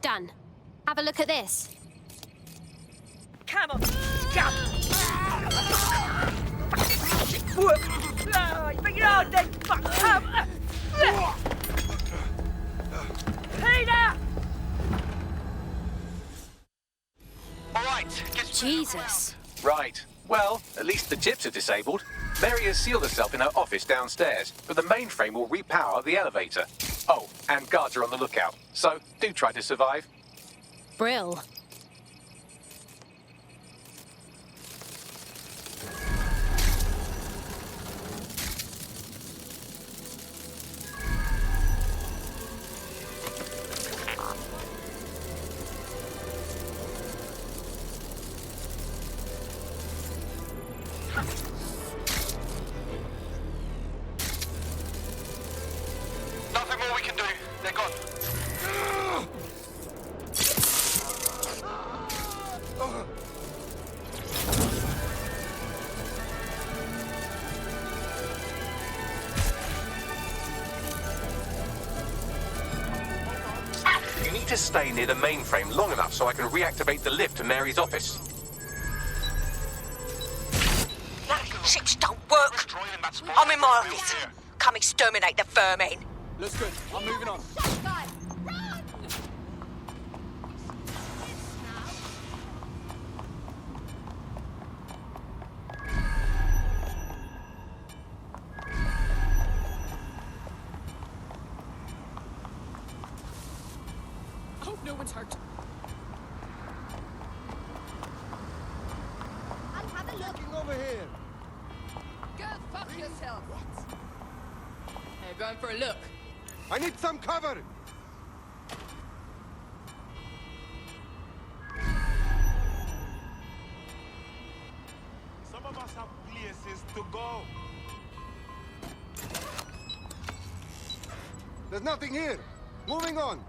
Done. Have a look at this. Camel! Jump! work. Bring it on then, fuck. Peter! All right. Jesus. Right. Well, at least the chips are disabled. Mary has sealed herself in her office downstairs, but the mainframe will repower the elevator. Oh, and guards are on the lookout, so do try to survive. Brill. Nothing more we can do. They're gone. You need to stay near the mainframe long enough so I can reactivate the lift to Mary's office. Ships don't work. I'm in my office. Come exterminate the vermin. Looks good. I'm moving on. Hope no one's hurt. I'll have a look. Looking over here. Go fuck yourself. Hey, going for a look. I need some cover. Some of us have places to go. There's nothing here. Moving on.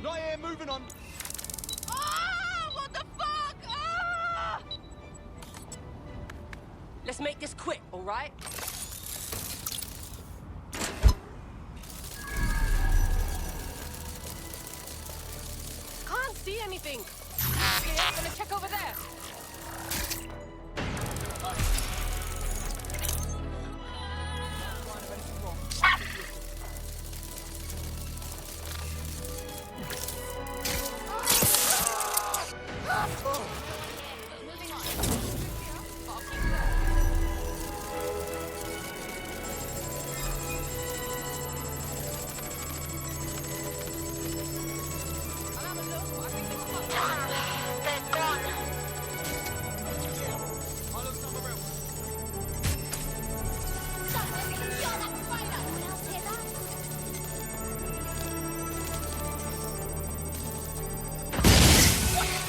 Not here, moving on. Ah! What the fuck? Ah! Let's make this quick, all right? Can't see anything. Okay, I'm gonna check over there.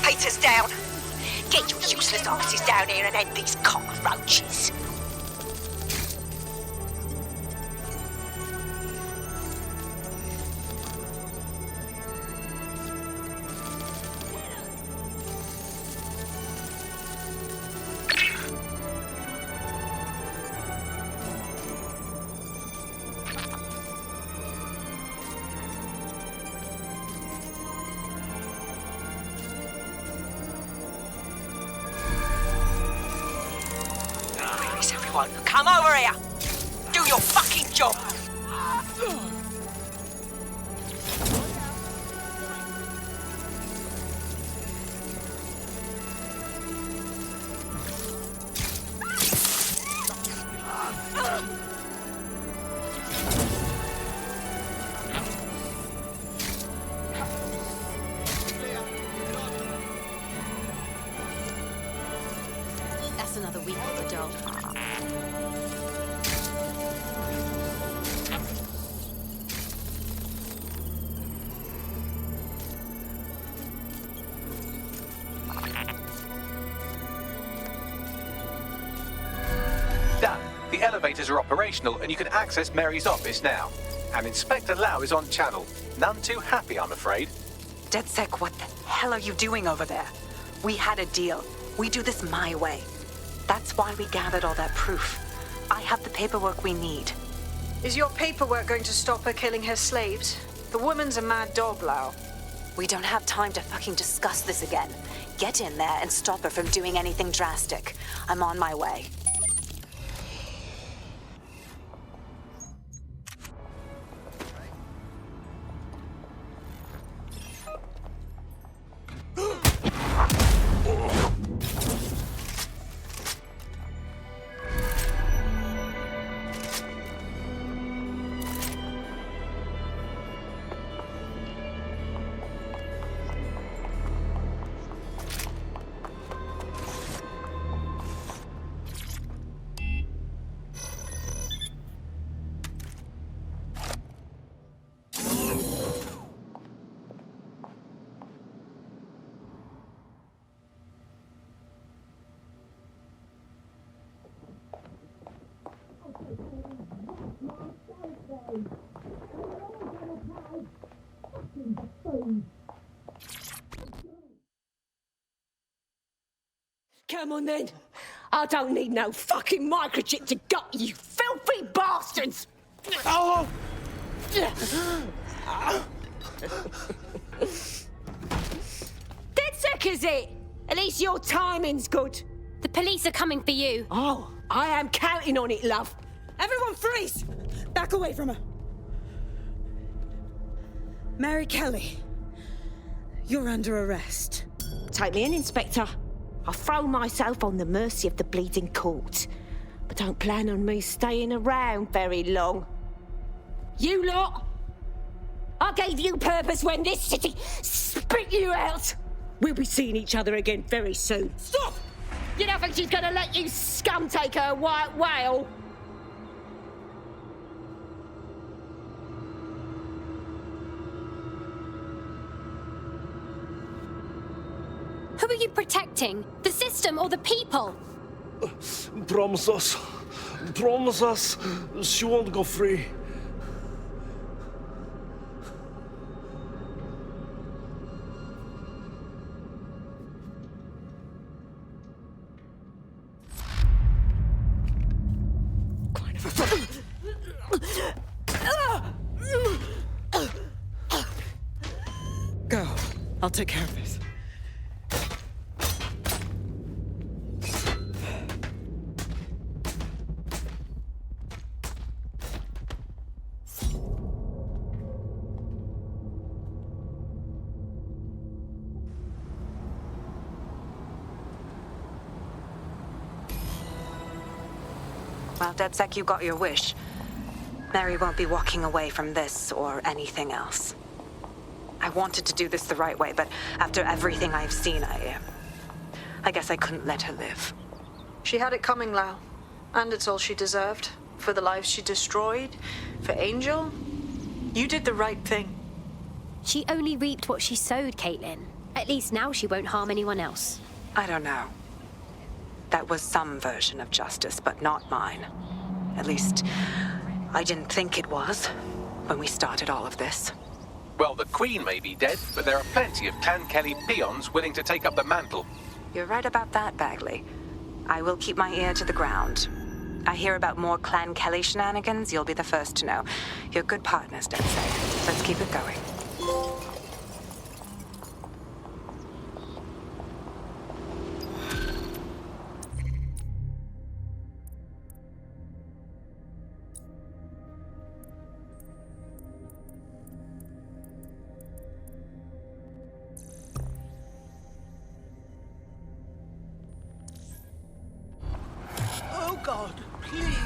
Peter's down. Get your useless asses down here and end these cockroaches. Come over here. Do your fucking job. That's another week on the job. Done. The elevators are operational and you can access Mary's office now. And Inspector Lau is on channel. None too happy, I'm afraid. DedSec, what the hell are you doing over there? We had a deal. We do this my way. That's why we gathered all that proof. I have the paperwork we need. Is your paperwork going to stop her killing her slaves? The woman's a mad dog, Lau. We don't have time to fucking discuss this again. Get in there and stop her from doing anything drastic. I'm on my way. Come on then. I don't need no fucking microchip to gut you filthy bastards! Oh! Dead sick, is it? At least your timing's good. The police are coming for you. Oh, I am counting on it, love. Everyone freeze! Back away from her. Mary Kelly, you're under arrest. Take me in, Inspector. I'll throw myself on the mercy of the bleeding court. But don't plan on me staying around very long. You lot! I gave you purpose when this city spit you out! We'll be seeing each other again very soon. Stop! You don't think she's gonna let you scum take her white whale? Who are you protecting? The system or the people? Promise us. Promise us she won't go free. Go. I'll take care of this. Well, DedSec, you got your wish. Mary won't be walking away from this or anything else. I wanted to do this the right way, but after everything I've seen, I guess I couldn't let her live. She had it coming, Lau. And it's all she deserved. For the lives she destroyed, for Angel. You did the right thing. She only reaped what she sowed, Caitlin. At least now she won't harm anyone else. I don't know. That was some version of justice, but not mine. At least, I didn't think it was when we started all of this. Well, the Queen may be dead, but there are plenty of Clan Kelly peons willing to take up the mantle. You're right about that, Bagley. I will keep my ear to the ground. I hear about more Clan Kelly shenanigans, you'll be the first to know. You're good partners, DedSec. Let's keep it going. Oh, God, please.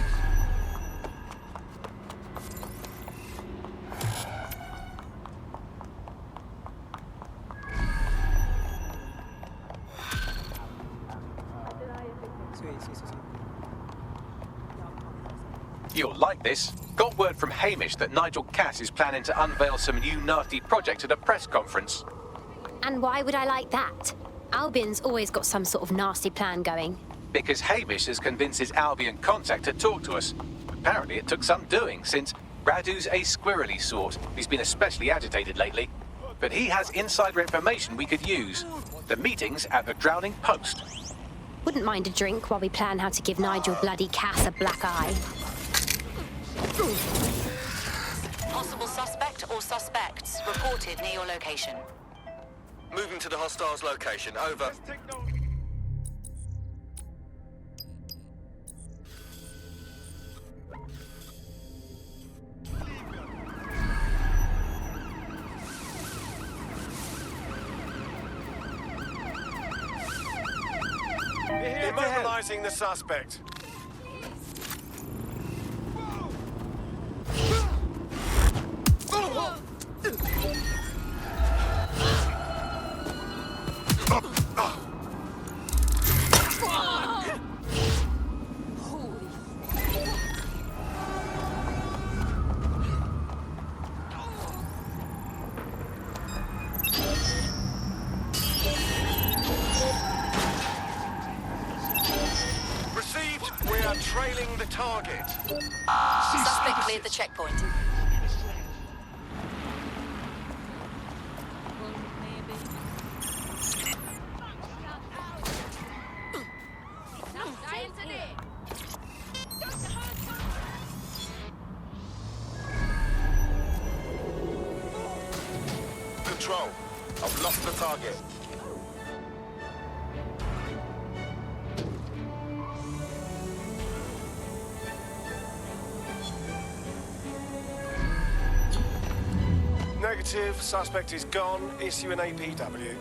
You'll like this. Got word from Hamish that Nigel Cass is planning to unveil some new nasty project at a press conference. And why would I like that? Albion's always got some sort of nasty plan going. Because Hamish has convinced his Albion contact to talk to us. Apparently it took some doing, since Radu's a squirrely sort. He's been especially agitated lately. But he has insider information we could use. The meeting's at the Drowning Post. Wouldn't mind a drink while we plan how to give Nigel bloody Cass a black eye. Possible suspect or suspects reported near your location. Moving to the hostiles' location. Over. Immobilizing the suspect. Received. We are trailing the target. Suspect cleared the checkpoint. control. I've lost the target. Negative. Suspect is gone. Issue an APW.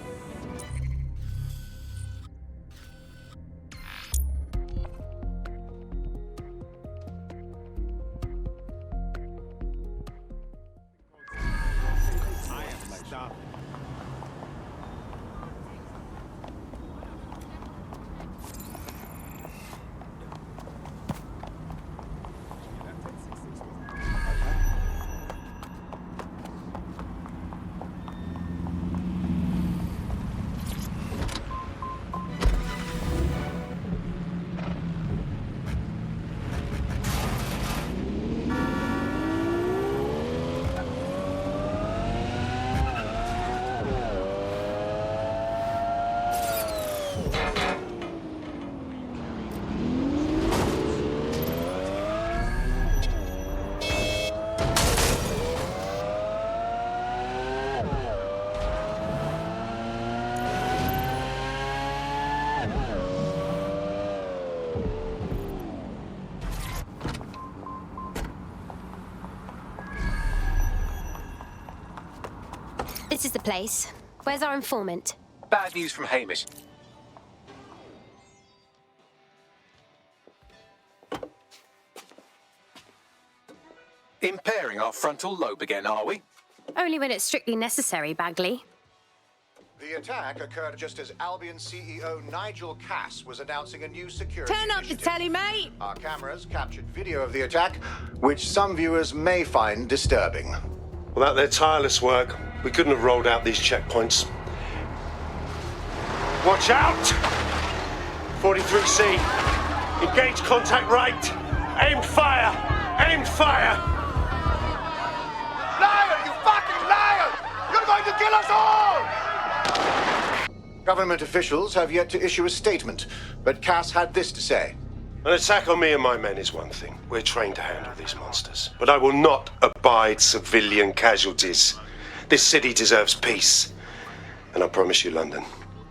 This is the place. Where's our informant? Bad news from Hamish. Impairing our frontal lobe again, are we? Only when it's strictly necessary, Bagley. The attack occurred just as Albion CEO Nigel Cass was announcing a new security Turn up the initiative. telly, mate! Our cameras captured video of the attack, which some viewers may find disturbing. Without their tireless work, we couldn't have rolled out these checkpoints. Watch out! 43C. Engage contact right. Aimed fire! Aimed fire! Liar, you fucking liar! You're going to kill us all! Government officials have yet to issue a statement, but Cass had this to say. An attack on me and my men is one thing. We're trained to handle these monsters. But I will not abide civilian casualties. This city deserves peace. And I promise you, London,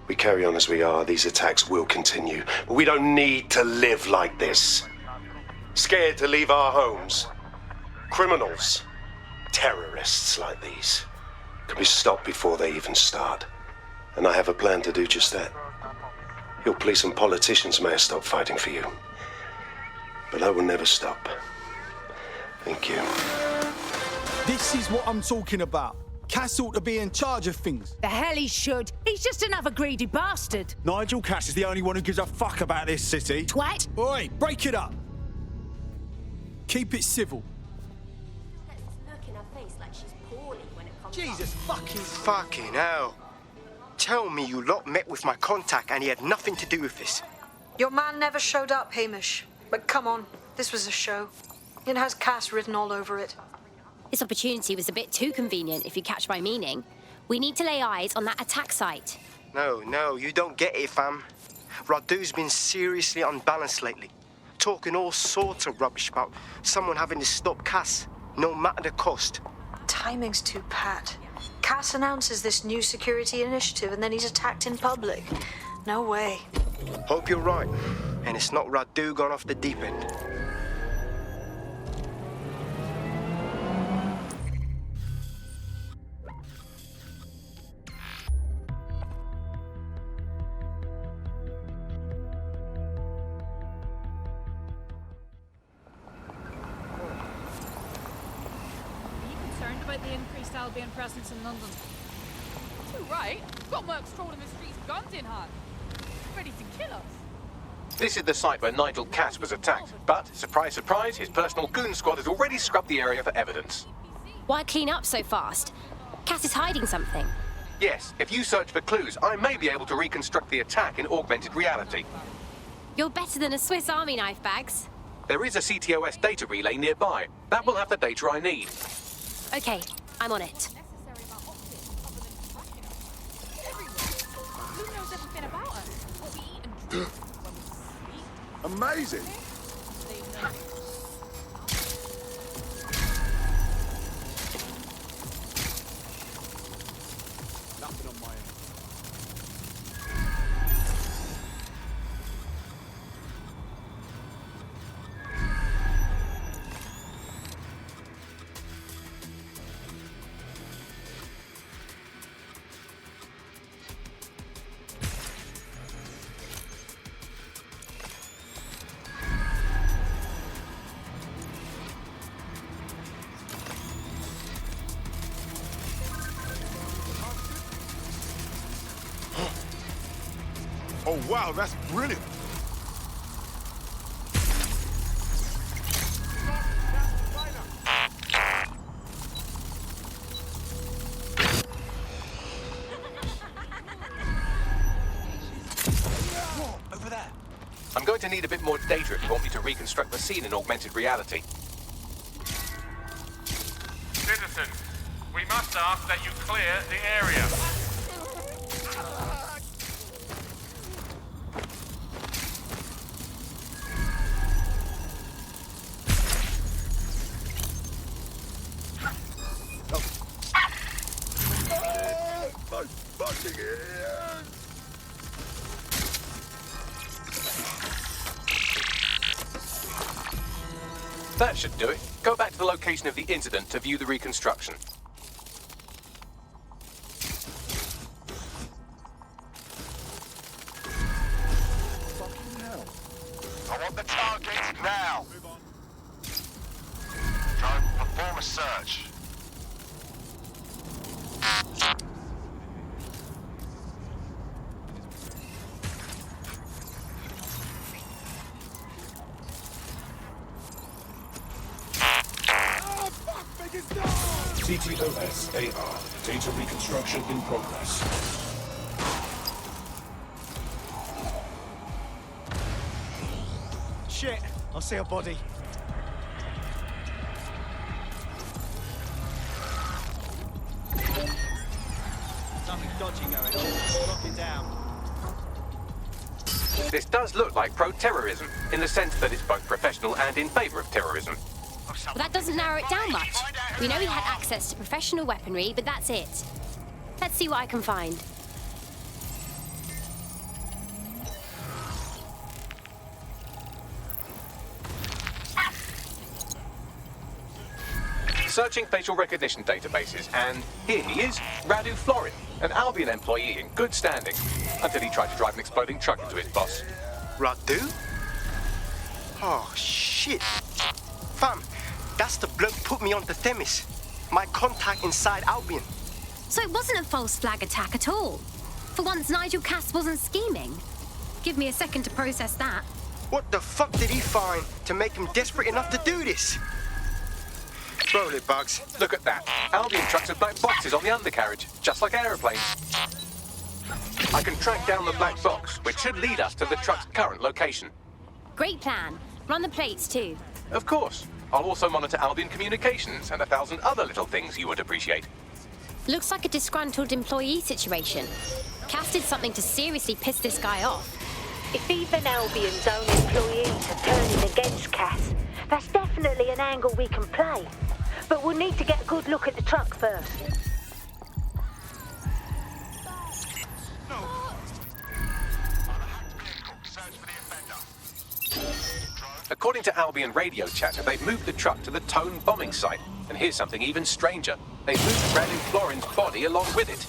we carry on as we are, these attacks will continue. But we don't need to live like this. Scared to leave our homes. Criminals, terrorists like these, can be stopped before they even start. And I have a plan to do just that. Your police and politicians may have stopped fighting for you. But I will never stop. Thank you. This is what I'm talking about. Cass ought to be in charge of things. The hell he should. He's just another greedy bastard. Nigel Cass is the only one who gives a fuck about this city. Twat! Oi, break it up. Keep it civil. Jesus fucking hell. Tell me you lot met with my contact and he had nothing to do with this. Your man never showed up, Hamish. But come on, this was a show. It has Cass written all over it. This opportunity was a bit too convenient, if you catch my meaning. We need to lay eyes on that attack site. No, you don't get it, fam. Radu's been seriously unbalanced lately. Talking all sorts of rubbish about someone having to stop Cass, no matter the cost. Timing's too pat. Cass announces this new security initiative and then he's attacked in public. No way. Hope you're right, and it's not Radu gone off the deep end. About the increased Albion presence in London. Too right. Got mercs trawling the streets, guns in hand. Ready to kill us. This is the site where Nigel Cass was attacked, but, surprise, surprise, his personal goon squad has already scrubbed the area for evidence. Why clean up so fast? Cass is hiding something. Yes, if you search for clues, I may be able to reconstruct the attack in augmented reality. You're better than a Swiss Army knife, Bags. There is a CTOS data relay nearby. That will have the data I need. Okay, I'm on it. Who knows everything about us? What we eat and drink when we sleep. Amazing. Oh, wow, that's brilliant. Over there. I'm going to need a bit more data if you want me to reconstruct the scene in augmented reality. Citizens, we must ask that you clear the area. My fucking ears! That should do it. Go back to the location of the incident to view the reconstruction. Fucking hell. I want the target now. Joe, perform a search. CTOS AR. Data reconstruction in progress. Shit, I see a body. Something dodgy going on. Lock it down. This does look like pro-terrorism, in the sense that it's both professional and in favour of terrorism. Well, that doesn't narrow it down much. We know he had access to professional weaponry, but that's it. Let's see what I can find. Searching facial recognition databases, and here he is, Radu Florin, an Albion employee in good standing, until he tried to drive an exploding truck into his boss. Radu? Oh, shit. Fam, that's the bloke put me on the Themis. My contact inside Albion. So it wasn't a false flag attack at all. For once, Nigel Cass wasn't scheming. Give me a second to process that. What the fuck did he find to make him desperate enough to do this? Roll it, Bugs. Look at that. Albion trucks have black boxes on the undercarriage, just like aeroplanes. I can track down the black box, which should lead us to the truck's current location. Great plan. Run the plates too. Of course. I'll also monitor Albion communications and 1,000 other little things you would appreciate. Looks like a disgruntled employee situation. Cass did something to seriously piss this guy off. If even Albion's own employees are turning against Cass, that's definitely an angle we can play. But we'll need to get a good look at the truck first. According to Albion radio chatter, they've moved the truck to the Tone bombing site. And here's something even stranger. They've moved Radu Florin's body along with it.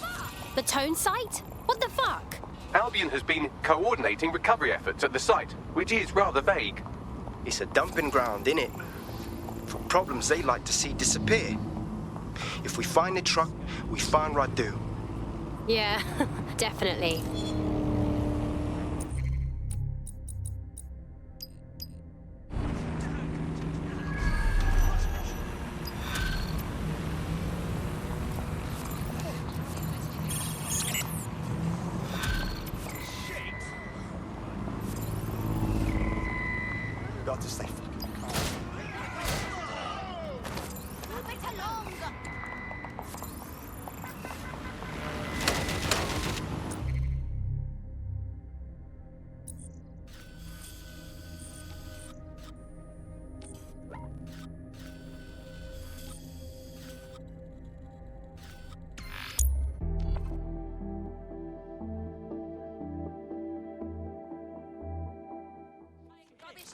The Tone site? What the fuck? Albion has been coordinating recovery efforts at the site, which is rather vague. It's a dumping ground, innit? For problems they like to see disappear. If we find the truck, we find Radu. Yeah, definitely. Got to stay fucking calm. Move it along!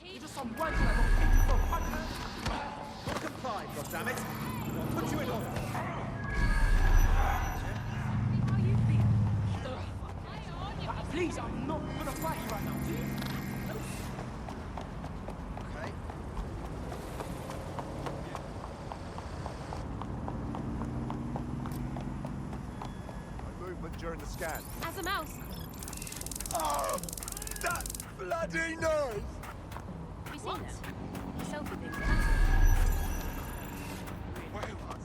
You're just some wanker that got kicked from fucker. Not complied, goddammit. I'll put you in order. How you feel? Please, I'm not gonna fight you right now. Okay. No movement during the scan. As a mouse. Oh. that bloody noise? Have you seen it? The selfie thing. Wait, what?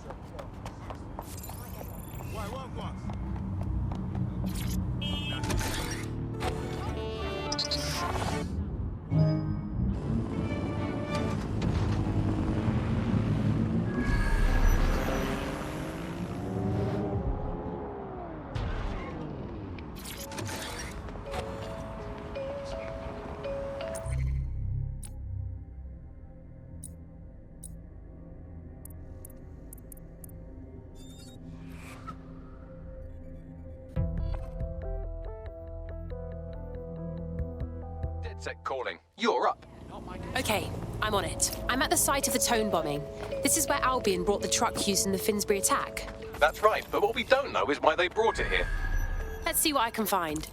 Set calling. You're up. Okay, I'm on it. I'm at the site of the Tone bombing. This is where Albion brought the truck used in the Finsbury attack. That's right, but what we don't know is why they brought it here. Let's see what I can find.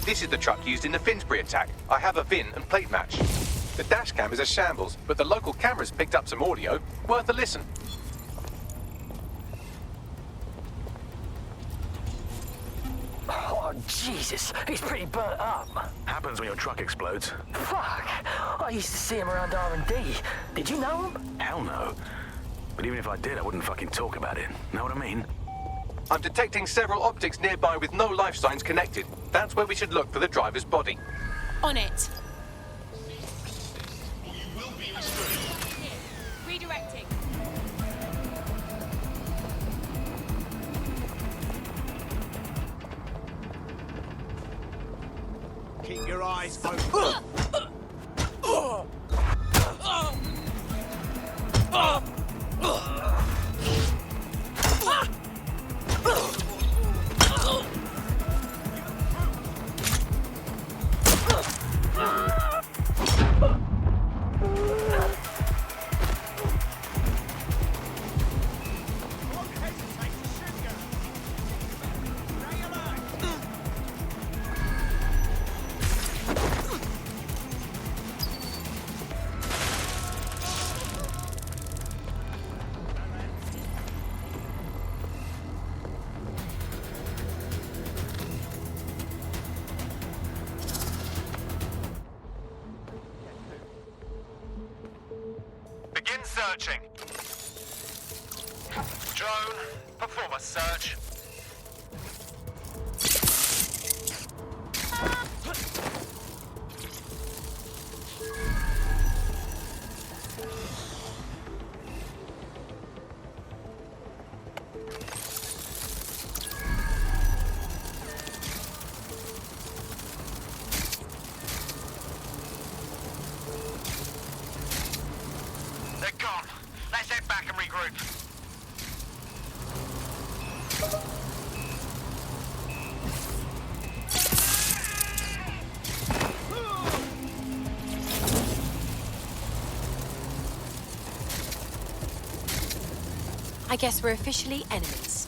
This is the truck used in the Finsbury attack. I have a VIN and plate match. The dash cam is a shambles, but the local cameras picked up some audio. Worth a listen. Oh, Jesus. He's pretty burnt up. Happens when your truck explodes. Fuck. I used to see him around R&D. Did you know him? Hell no. But even if I did, I wouldn't fucking talk about it. Know what I mean? I'm detecting several optics nearby with no life signs connected. That's where we should look for the driver's body. On it. Redirecting. Keep your eyes open. Begin searching. Drone, perform a search. They're gone. Let's head back and regroup. I guess we're officially enemies.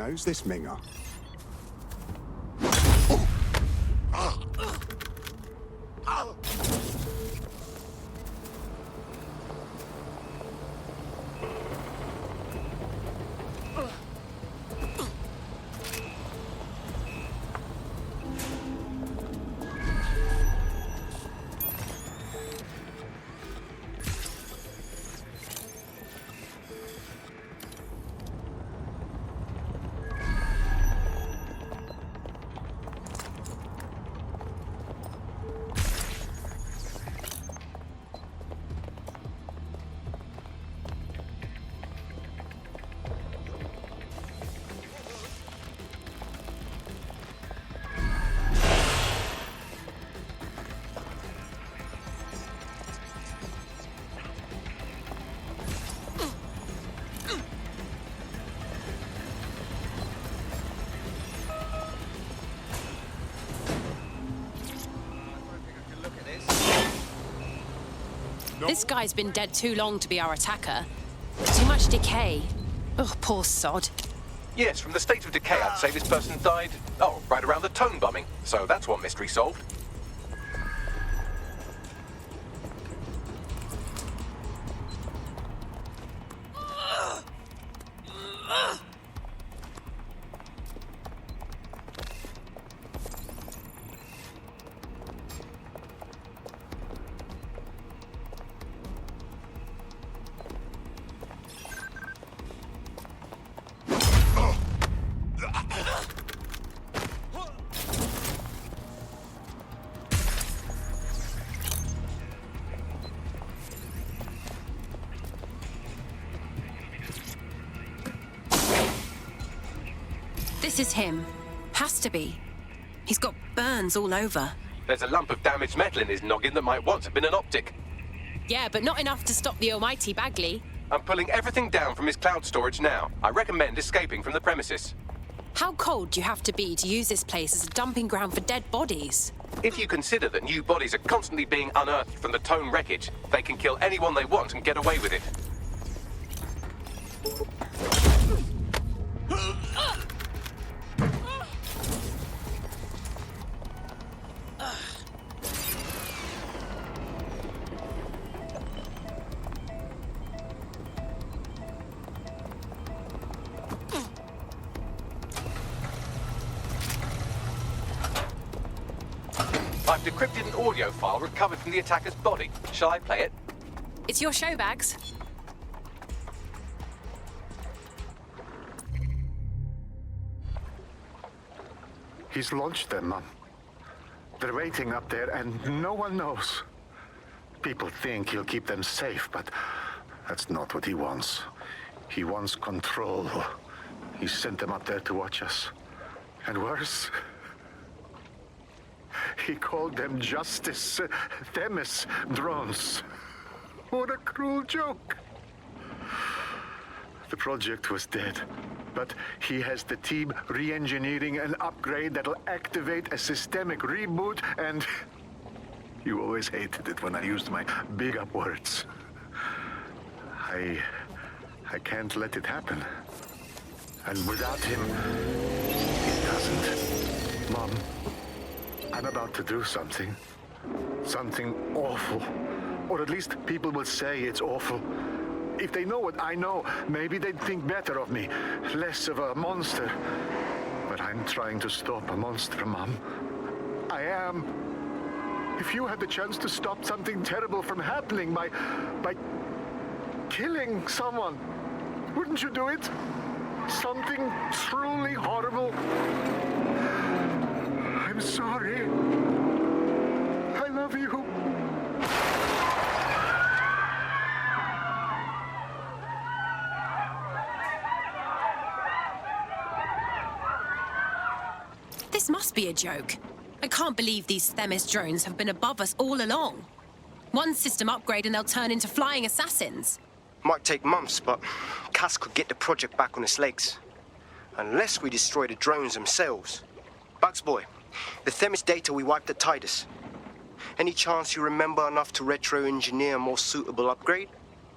who's this minger? This guy's been dead too long to be our attacker. Too much decay. Oh, poor sod. Yes, from the state of decay, I'd say this person died, right around the tone bombing. So that's one mystery solved. This is him. Has to be. He's got burns all over. There's a lump of damaged metal in his noggin that might once have been an optic. Yeah, but not enough to stop the almighty Bagley. I'm pulling everything down from his cloud storage now. I recommend escaping from the premises. How cold do you have to be to use this place as a dumping ground for dead bodies? If you consider that new bodies are constantly being unearthed from the Tone wreckage, they can kill anyone they want and get away with it. I've decrypted an audio file recovered from the attacker's body. Shall I play it? It's your show, Bags. He's launched them, Mum. They're waiting up there and no one knows. People think he'll keep them safe, but that's not what he wants. He wants control. He sent them up there to watch us. And worse, he called them Justice Themis drones. What a cruel joke. The project was dead, but he has the team re-engineering an upgrade that'll activate a systemic reboot, and you always hated it when I used my big up words. I can't let it happen. And without him, it doesn't. Mom, I'm about to do something. Something awful. Or at least people will say it's awful. If they know what I know, maybe they'd think better of me. Less of a monster. But I'm trying to stop a monster, Mom. I am. If you had the chance to stop something terrible from happening by killing someone, wouldn't you do it? Something truly horrible. I'm sorry. I love you. This must be a joke. I can't believe these Themis drones have been above us all along. One system upgrade and they'll turn into flying assassins. Might take months, but Cass could get the project back on its legs. Unless we destroy the drones themselves. Bugs Boy, the Themis data we wiped at Titus. Any chance you remember enough to retro-engineer a more suitable upgrade?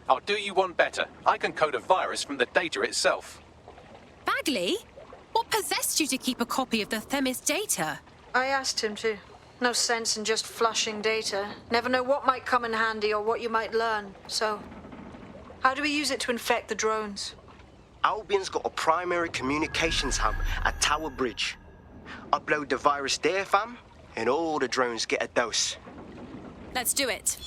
I'll do you one better. I can code a virus from the data itself. Bagley? possessed you to keep a copy of the Themis data? I asked him to. No sense in just flushing data. Never know what might come in handy or what you might learn. So, how do we use it to infect the drones? Albion's got a primary communications hub at Tower Bridge. Upload the virus there, fam, and all the drones get a dose. Let's do it.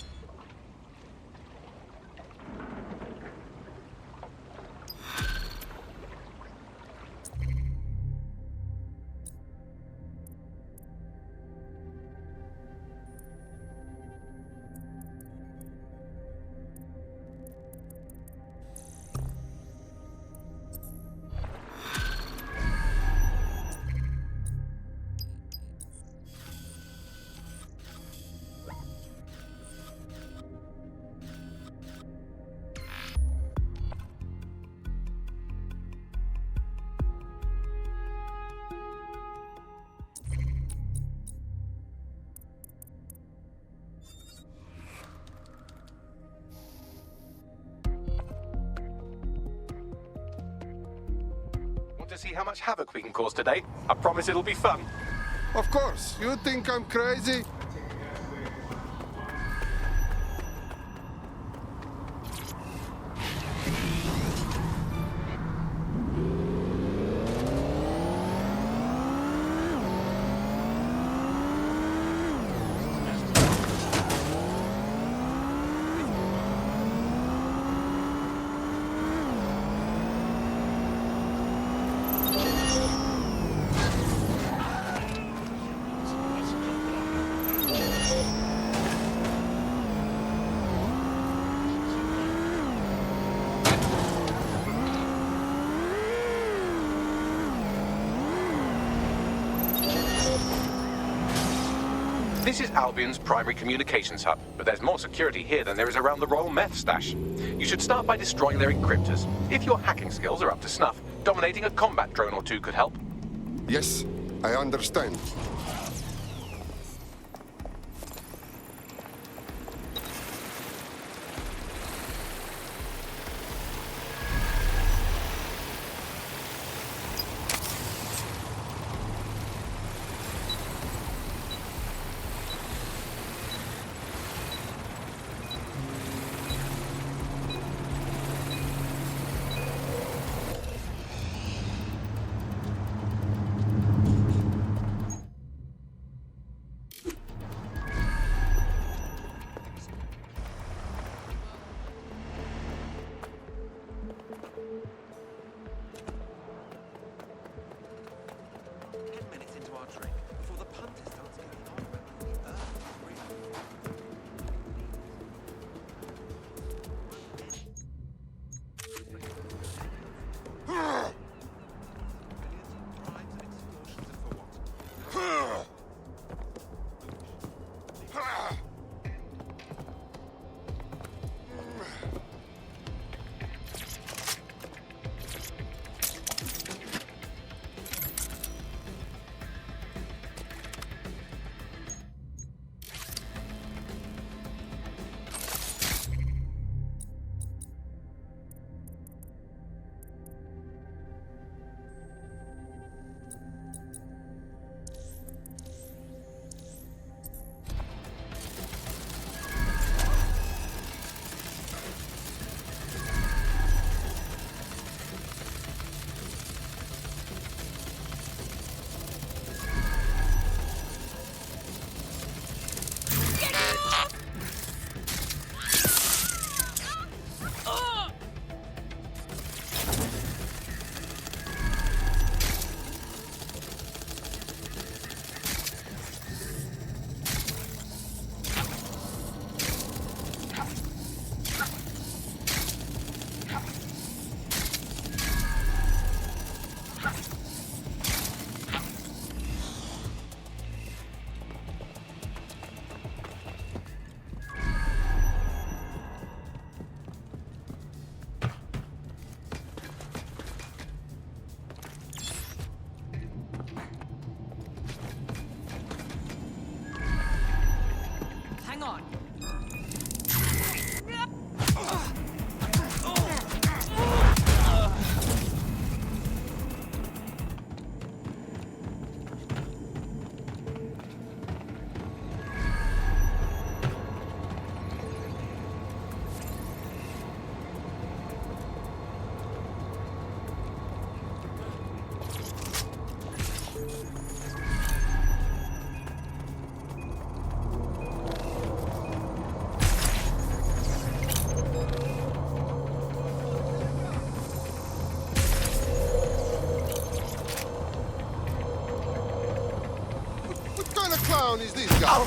To see how much havoc we can cause today. I promise it'll be fun. Of course. You think I'm crazy? This is Albion's primary communications hub, but there's more security here than there is around the Royal Meth stash. You should start by destroying their encryptors. If your hacking skills are up to snuff, dominating a combat drone or two could help. Yes, I understand. town is this guy?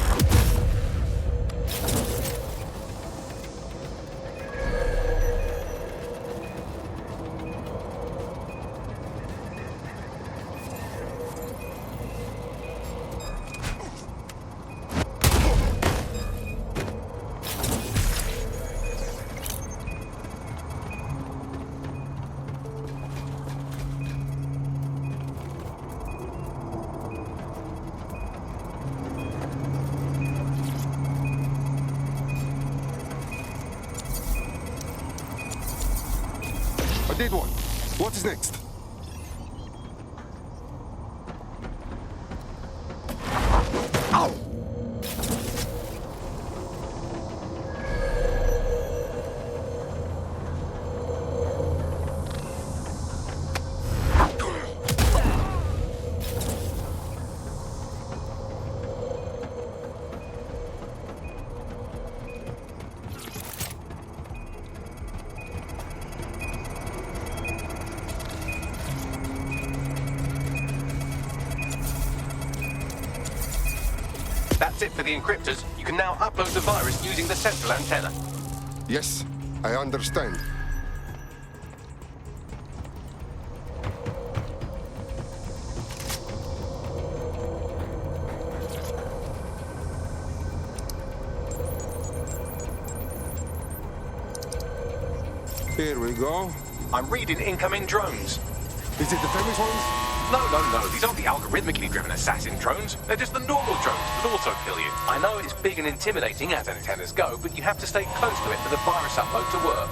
I did one. What is next? Ow! That's it for the encryptors. You can now upload the virus using the central antenna. Yes, I understand. Here we go. I'm reading incoming drones. Is it the famous ones? No. These aren't the algorithmically driven assassin drones. They're just the normal drones that also kill you. I know it's big and intimidating as antennas go, but you have to stay close to it for the virus upload to work.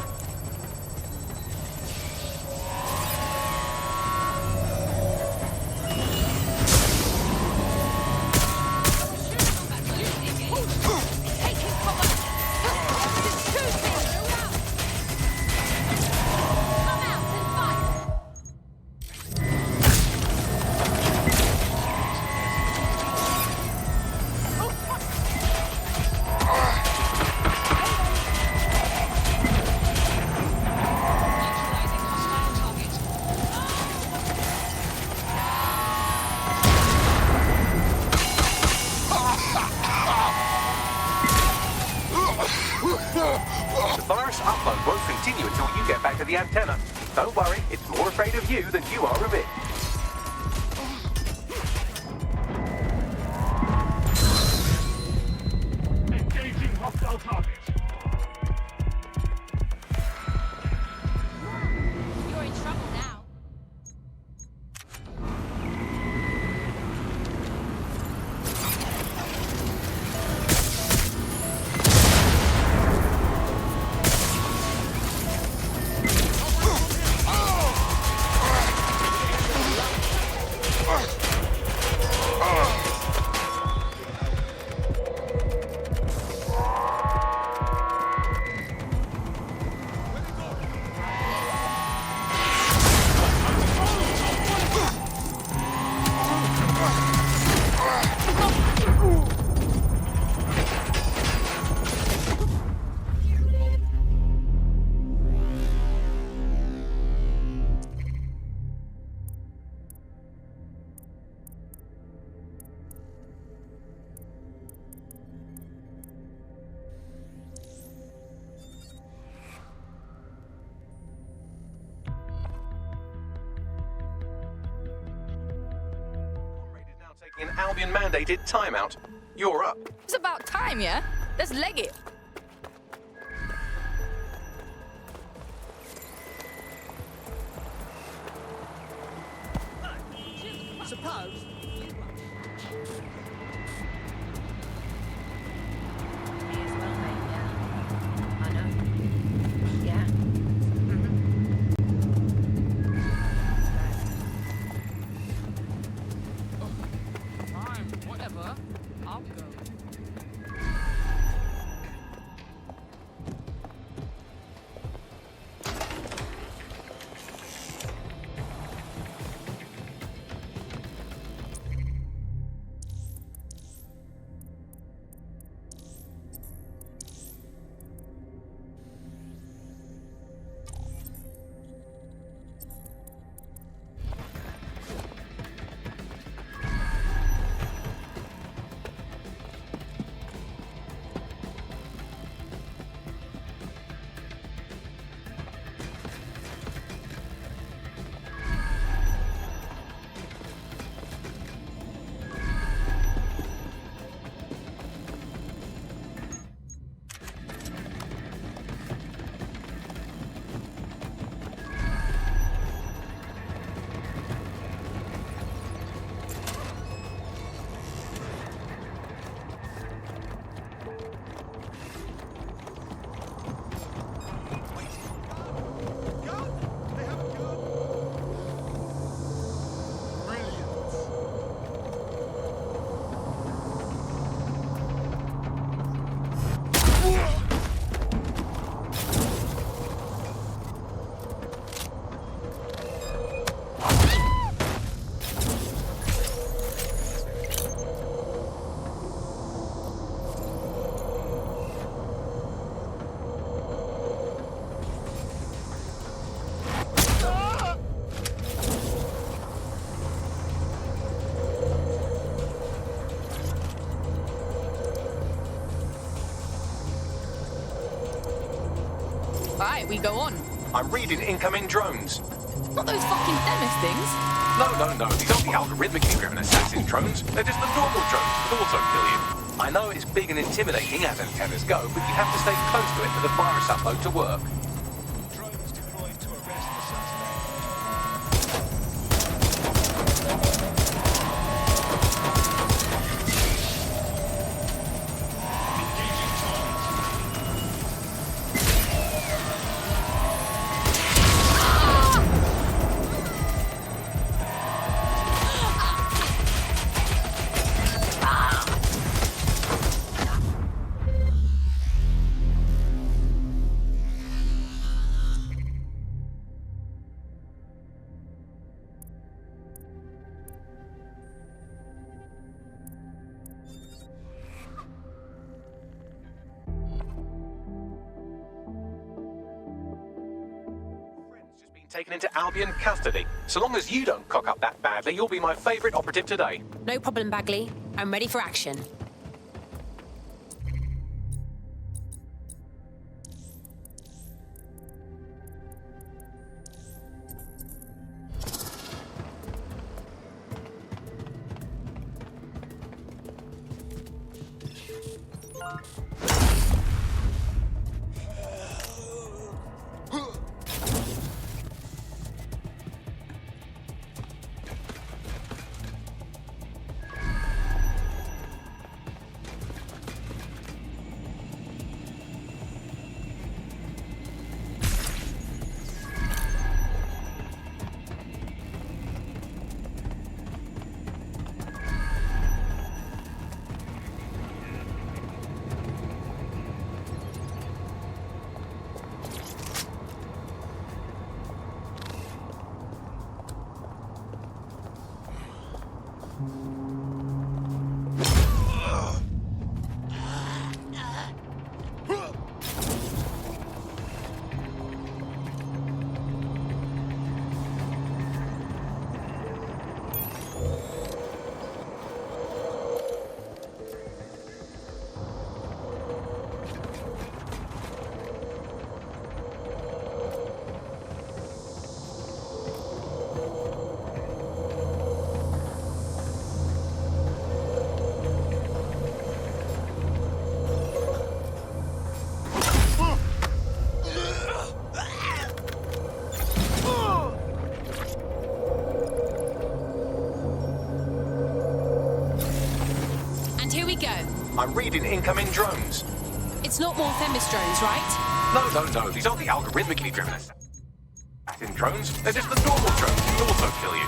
The virus upload won't continue until you get back to the antenna. Don't worry, it's more afraid of you than you are of it. Engaging hostile target. You're in trouble now. Taking an Albion-mandated timeout. You're up. It's about time, yeah? Let's leg it. Suppose. Fine, whatever. I'll go. Alright, we go on. I'm reading incoming drones. Not those fucking Themis things. No. These aren't the algorithmically driven assassin drones. They're just the normal drones that also kill you. I know it's big and intimidating as antennas go, but you have to stay close to it for the virus upload to work. Drones deployed to arrest the suspect. Engaging target. Taken into Albion custody. So long as you don't cock up that badly, you'll be my favourite operative today. No problem, Bagley. I'm ready for action. I'm reading incoming drones. It's not more Themis drones, right? No. These aren't the algorithmically driven assassin drones. They're just the normal drones that also kill you.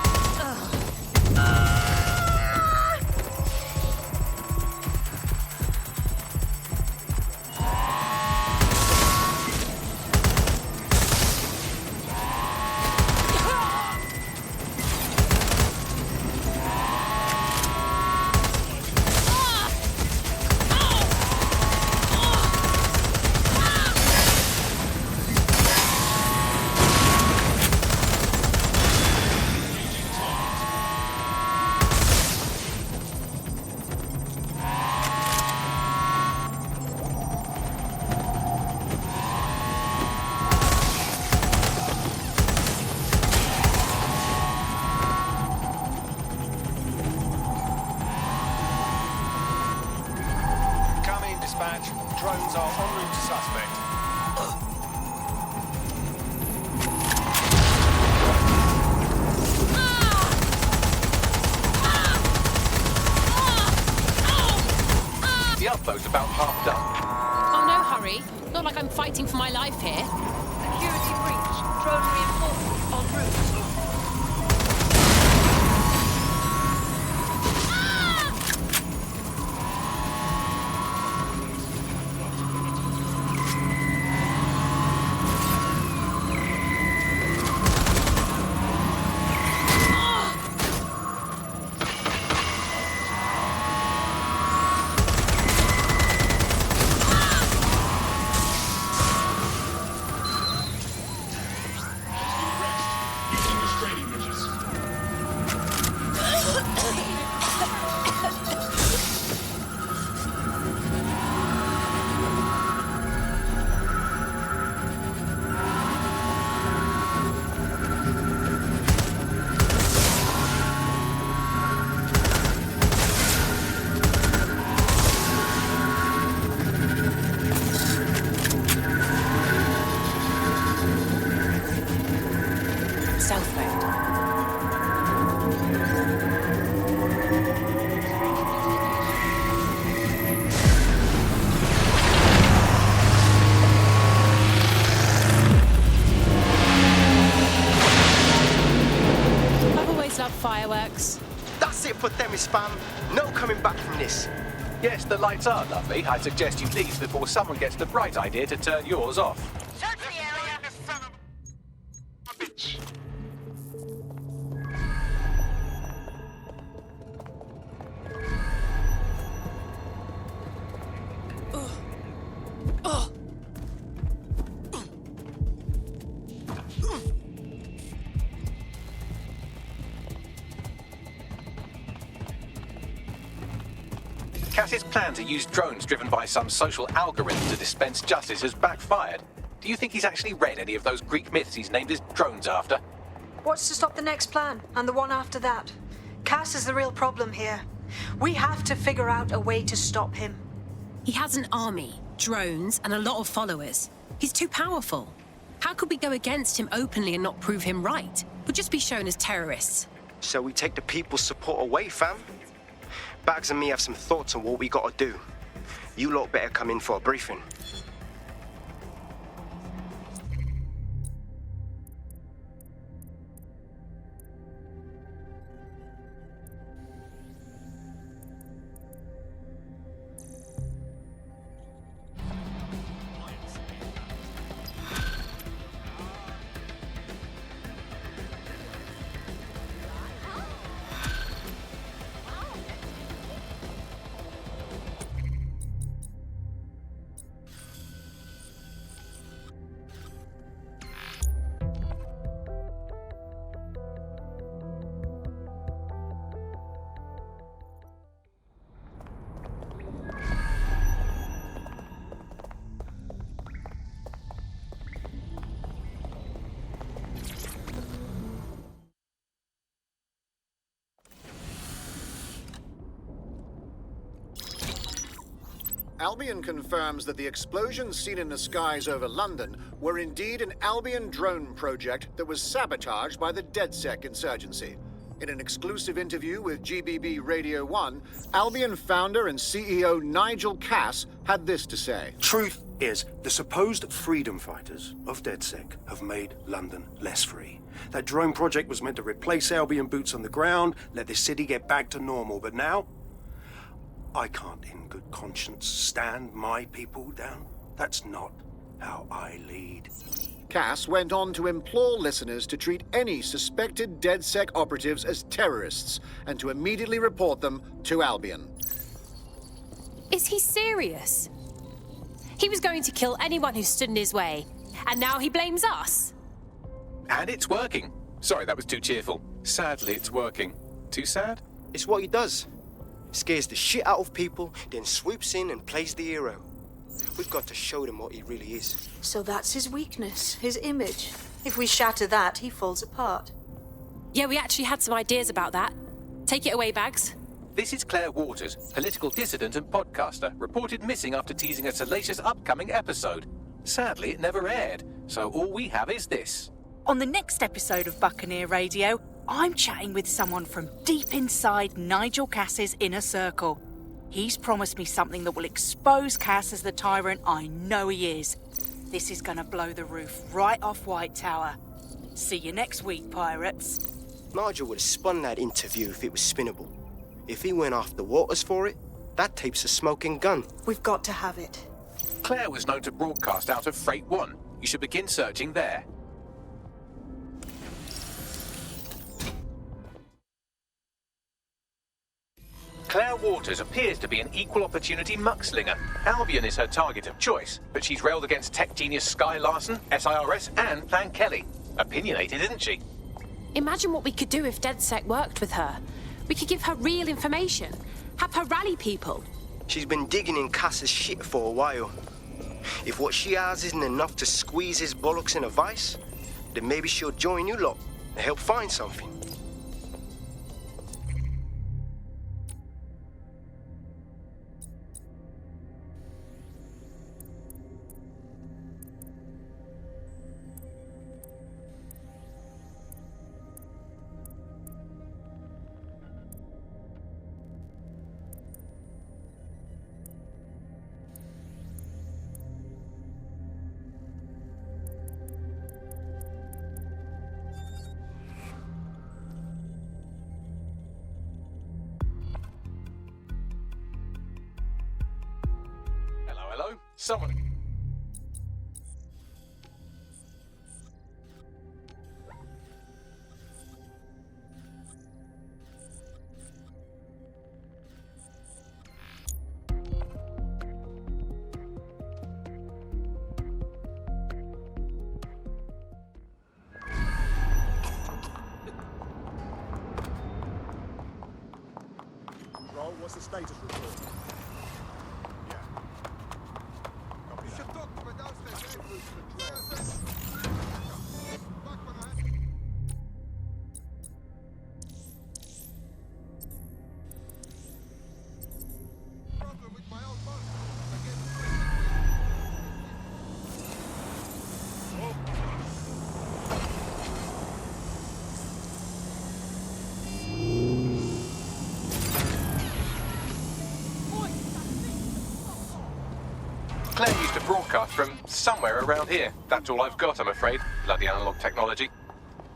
Drones are en route to suspect. The upload's about half done. Oh, no hurry. Not like I'm fighting for my life here. Security breach. Drone reinforcements en route. us. That's it for Themis, fam. No coming back from this. Yes, the lights are lovely. I suggest you leave before someone gets the bright idea to turn yours off. Search the area! Bitch. Cass's plan to use drones driven by some social algorithm to dispense justice has backfired. Do you think he's actually read any of those Greek myths he's named his drones after? What's to stop the next plan, and the one after that? Cass is the real problem here. We have to figure out a way to stop him. He has an army, drones, and a lot of followers. He's too powerful. How could we go against him openly and not prove him right? We'll just be shown as terrorists. So we take the people's support away, fam? Bags and me have some thoughts on what we gotta do. You lot better come in for a briefing. Albion confirms that the explosions seen in the skies over London were indeed an Albion drone project that was sabotaged by the DedSec insurgency. In an exclusive interview with GBB Radio 1, Albion founder and CEO Nigel Cass had this to say. Truth is, the supposed freedom fighters of DedSec have made London less free. That drone project was meant to replace Albion boots on the ground, let the city get back to normal, but now I can't in good conscience stand my people down. That's not how I lead. Cass went on to implore listeners to treat any suspected DedSec operatives as terrorists and to immediately report them to Albion. Is he serious? He was going to kill anyone who stood in his way, and now he blames us. And it's working. Sorry, that was too cheerful. Sadly, it's working. Too sad? It's what he does. Scares the shit out of people, then swoops in and plays the hero. We've got to show them what he really is. So that's his weakness, his image. If we shatter that, he falls apart. Yeah, we actually had some ideas about that. Take it away, Bags. This is Claire Waters, political dissident and podcaster, reported missing after teasing a salacious upcoming episode. Sadly, it never aired, so all we have is this. On the next episode of Buccaneer Radio, I'm chatting with someone from deep inside Nigel Cass's inner circle. He's promised me something that will expose Cass as the tyrant I know he is. This is gonna blow the roof right off White Tower. See you next week, pirates. Nigel would have spun that interview if it was spinnable. If he went after Waters for it, that tape's a smoking gun. We've got to have it. Claire was known to broadcast out of Freight 1. You should begin searching there. Claire Waters appears to be an equal opportunity muckslinger. Albion is her target of choice, but she's railed against tech genius Sky Larson, SIRS, and Plan Kelly. Opinionated, isn't she? Imagine what we could do if DedSec worked with her. We could give her real information, have her rally people. She's been digging in Cass's shit for a while. If what she has isn't enough to squeeze his bollocks in a vice, then maybe she'll join you lot and help find something. hello. Someone... What's the status report? Yeah. Copy that. Problem with my old boat. Claire used to broadcast from somewhere around here. That's all I've got, I'm afraid. Bloody analog technology.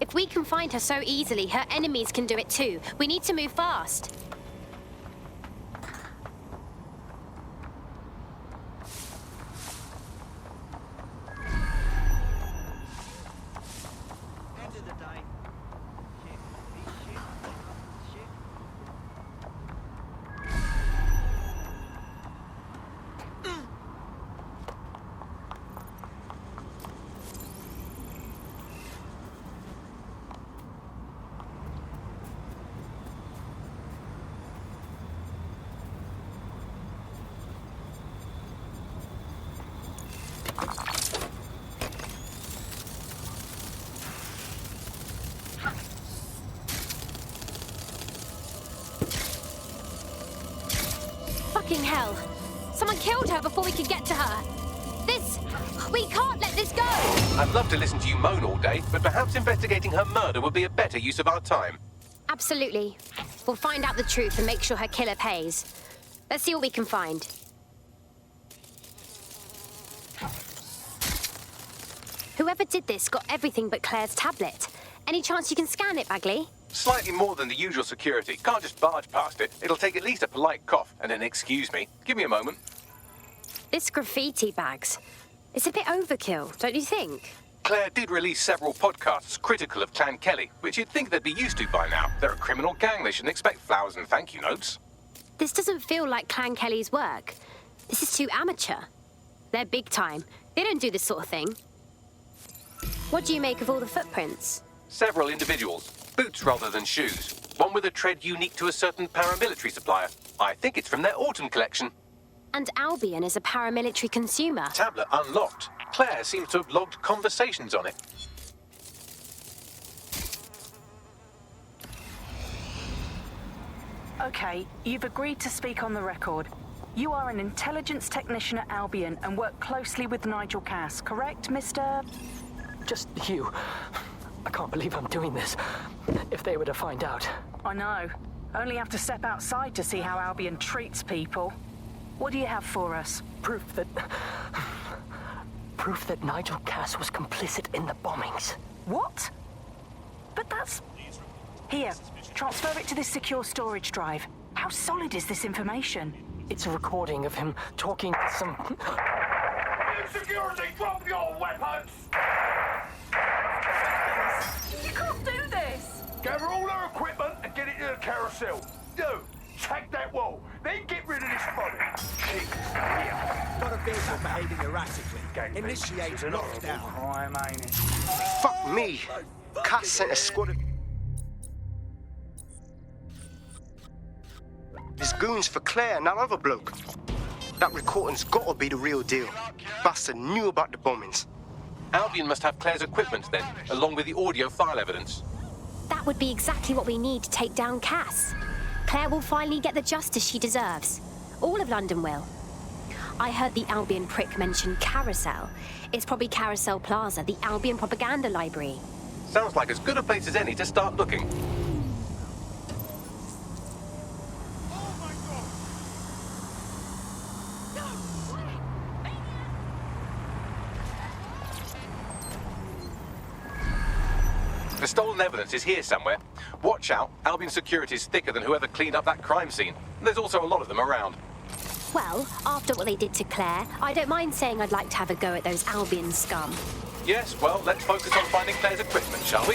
If we can find her so easily, her enemies can do it too. We need to move fast. End of the day. Fucking hell. Someone killed her before we could get to her. We can't let this go. I'd love to listen to you moan all day, but perhaps investigating her murder would be a better use of our time. Absolutely. We'll find out the truth and make sure her killer pays. Let's see what we can find. Whoever did this got everything but Claire's tablet. Any chance you can scan it, Bagley? Slightly more than the usual security. Can't just barge past it. It'll take at least a polite cough and an excuse me. Give me a moment. This graffiti, Bags. It's a bit overkill, don't you think? Claire did release several podcasts critical of Clan Kelly, which you'd think they'd be used to by now. They're a criminal gang. They shouldn't expect flowers and thank you notes. This doesn't feel like Clan Kelly's work. This is too amateur. They're big time. They don't do this sort of thing. What do you make of all the footprints? Several individuals. Boots rather than shoes. One with a tread unique to a certain paramilitary supplier. I think it's from their autumn collection. And Albion is a paramilitary consumer. Tablet unlocked. Claire seems to have logged conversations on it. Okay, you've agreed to speak on the record. You are an intelligence technician at Albion and work closely with Nigel Cass, correct, Mr...? Just you. I can't believe I'm doing this. If they were to find out. I know. Only have to step outside to see how Albion treats people. What do you have for us? Proof that Nigel Cass was complicit in the bombings. What? But that's... Here, transfer it to this secure storage drive. How solid is this information? It's a recording of him talking to some... Security, drop your weapons! You can't do this! Gather all our equipment and get it to the carousel. You, tag that wall, then get rid of this body. Got a vehicle behaving erratically. Initiate lockdown. Crime, ain't it? Fuck me. Cass sent a squad of... There's goons for Claire and that other bloke. That recording's gotta be the real deal. Bastard knew about the bombings. Albion must have Claire's equipment then, along with the audio file evidence. That would be exactly what we need to take down Cass. Claire will finally get the justice she deserves. All of London will. I heard the Albion prick mention Carousel. It's probably Carousel Plaza, the Albion propaganda library. Sounds like as good a place as any to start looking. The stolen evidence is here somewhere. Watch out, Albion security is thicker than whoever cleaned up that crime scene. There's also a lot of them around. Well, after what they did to Claire, I don't mind saying I'd like to have a go at those Albion scum. Yes, well, let's focus on finding Claire's equipment, shall we?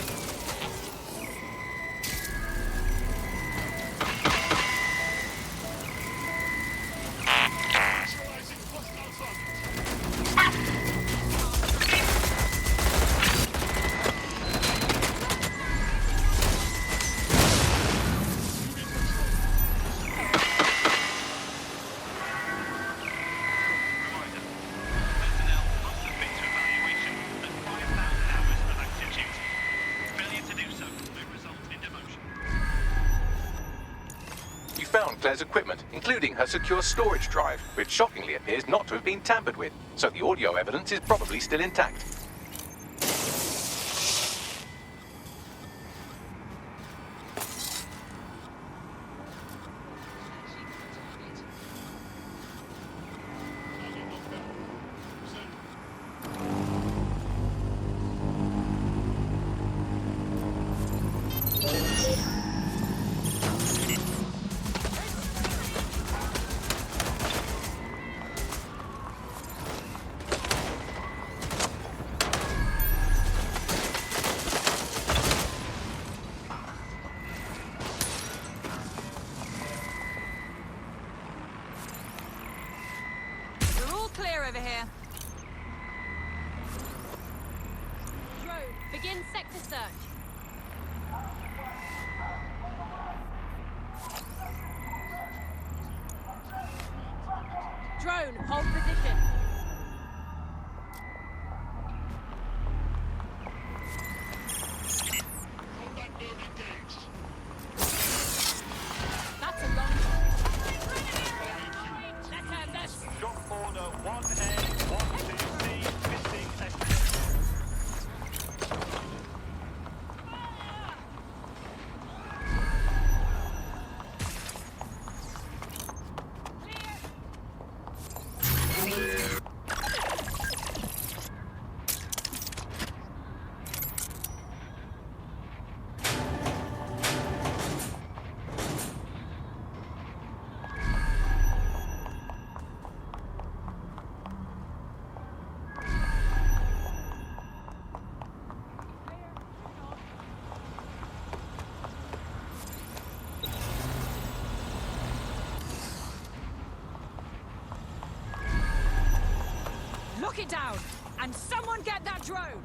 Claire's equipment, including her secure storage drive, which shockingly appears not to have been tampered with, so the audio evidence is probably still intact. Clear over here. Drone, begin sector search. Drone, hold position. That's a long shot. Let's have this. Drop order 1A, 1C, missing Lock it down, and someone get that drone.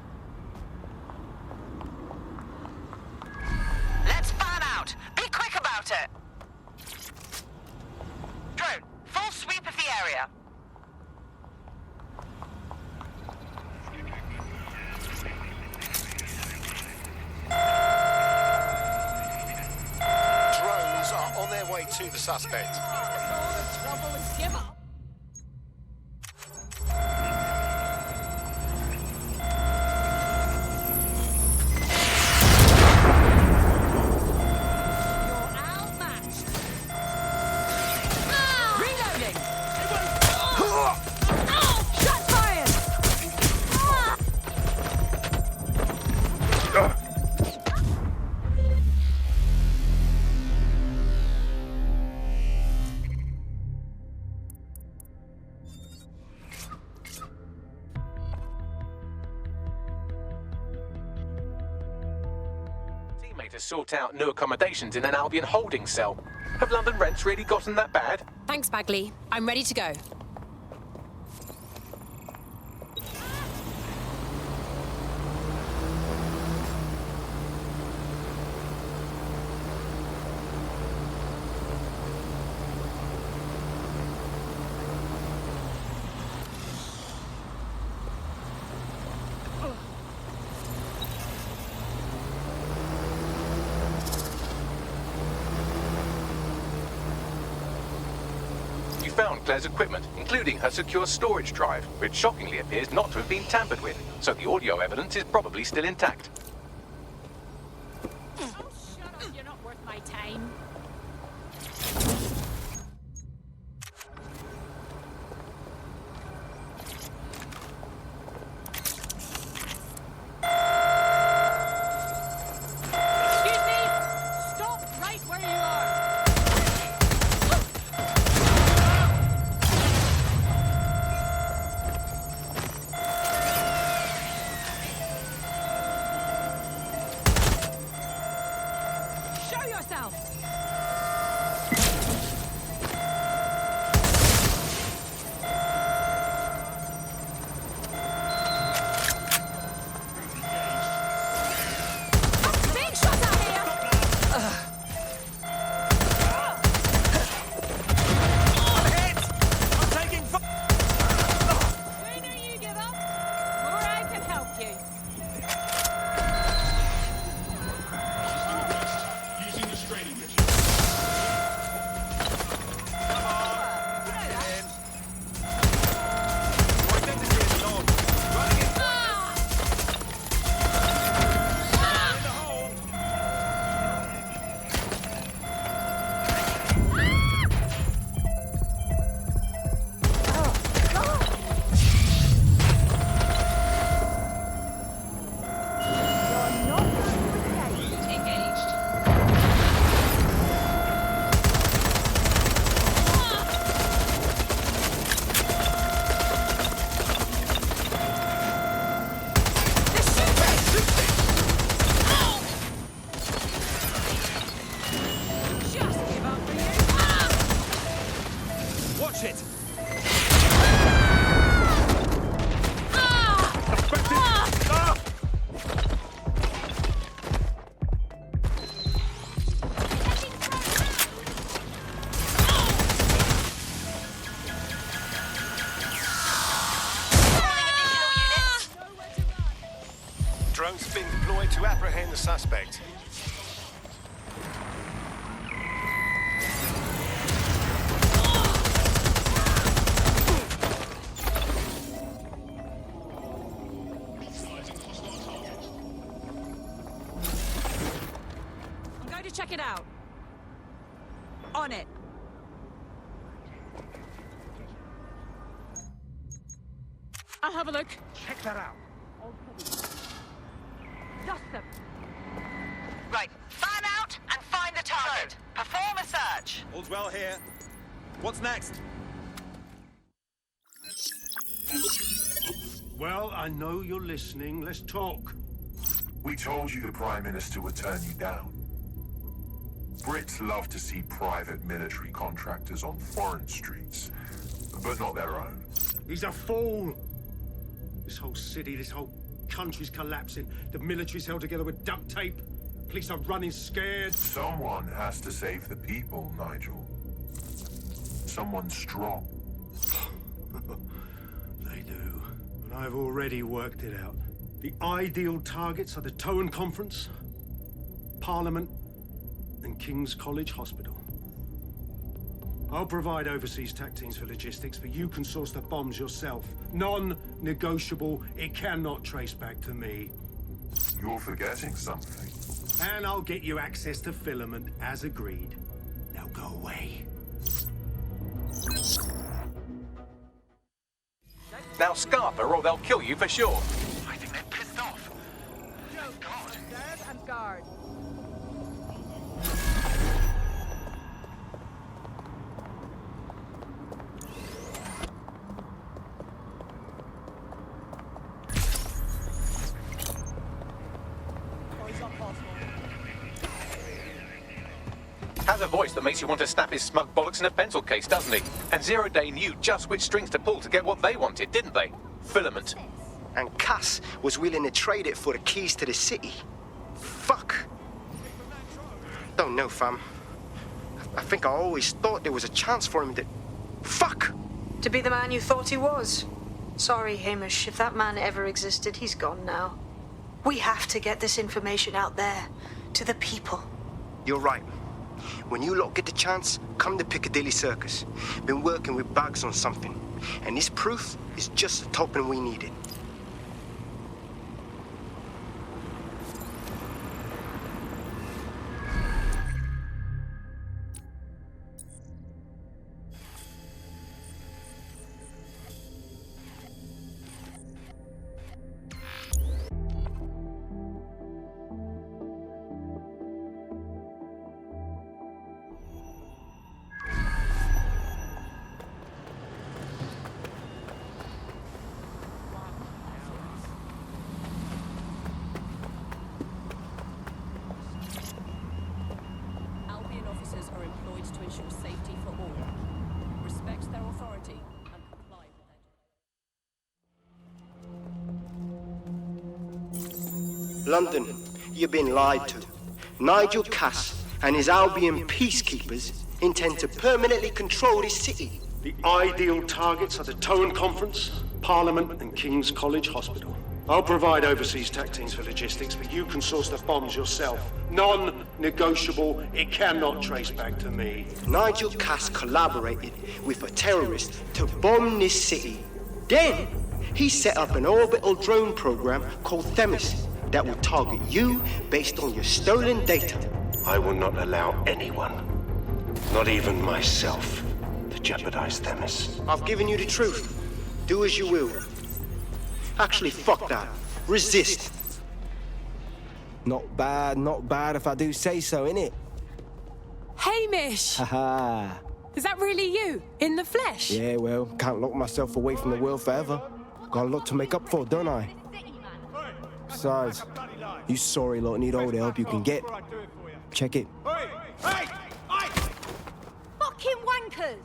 Let's fan out. Be quick about it. Drone, full sweep of the area. Drones are on their way to the suspect. Trouble is give up. To sort out new accommodations in an Albion holding cell. Have London rents really gotten that bad? Thanks, Bagley. I'm ready to go. Found Claire's equipment, including her secure storage drive, which shockingly appears not to have been tampered with, so the audio evidence is probably still intact. Oh, shut up, you're not worth my time. Excuse me! Stop right where you are! to apprehend the suspect. I'm going to check it out. On it. I'll have a look. Check that out. Dust them. Right, fan out and find the target. Perform a search. All's well here. What's next? Well, I know you're listening. Let's talk. We told you the Prime Minister would turn you down. Brits love to see private military contractors on foreign streets, but not their own. He's a fool. This whole city, this whole country's collapsing. The military's held together with duct tape. Police are running scared. Someone has to save the people, Nigel. Someone strong. They do. But I've already worked it out. The ideal targets are the Towan Conference, Parliament, and King's College Hospital. I'll provide overseas tac teams for logistics, but you can source the bombs yourself. Non-negotiable. It cannot trace back to me. You're forgetting something. And I'll get you access to filament, as agreed. Now go away. Now scarper or they'll kill you for sure. I think they're pissed off. God. Observe and guard. Has a voice that makes you want to snap his smug bollocks in a pencil case, doesn't he? And Zero Day knew just which strings to pull to get what they wanted, didn't they? Filament. And Cass was willing to trade it for the keys to the city. Fuck. Don't know, fam. I think I always thought there was a chance for him to... Fuck! To be the man you thought he was. Sorry, Hamish. If that man ever existed, he's gone now. We have to get this information out there, to the people. You're right. When you lot get the chance, come to Piccadilly Circus. Been working with Bugs on something. And this proof is just the token we needed. Are employed to ensure safety for all. Respect their authority and comply with their... London, you've been lied to. Nigel Cass and his Albion peacekeepers intend to permanently control this city. The ideal targets are the Towan Conference, Parliament, and King's College Hospital. I'll provide overseas tac teams for logistics, but you can source the bombs yourself. Non-negotiable. It cannot trace back to me. Nigel Cass collaborated with a terrorist to bomb this city. Then, he set up an orbital drone program called Themis that will target you based on your stolen data. I will not allow anyone, not even myself, to jeopardize Themis. I've given you the truth. Do as you will. Actually, fuck that. Resist. Not bad if I do say so, innit? Hamish! Haha. Is that really you? In the flesh? Yeah, well, can't lock myself away from the world forever. Got a lot to make up for, don't I? Besides, you sorry lot need all the help you can get. Check it. Hey! Fucking wankers!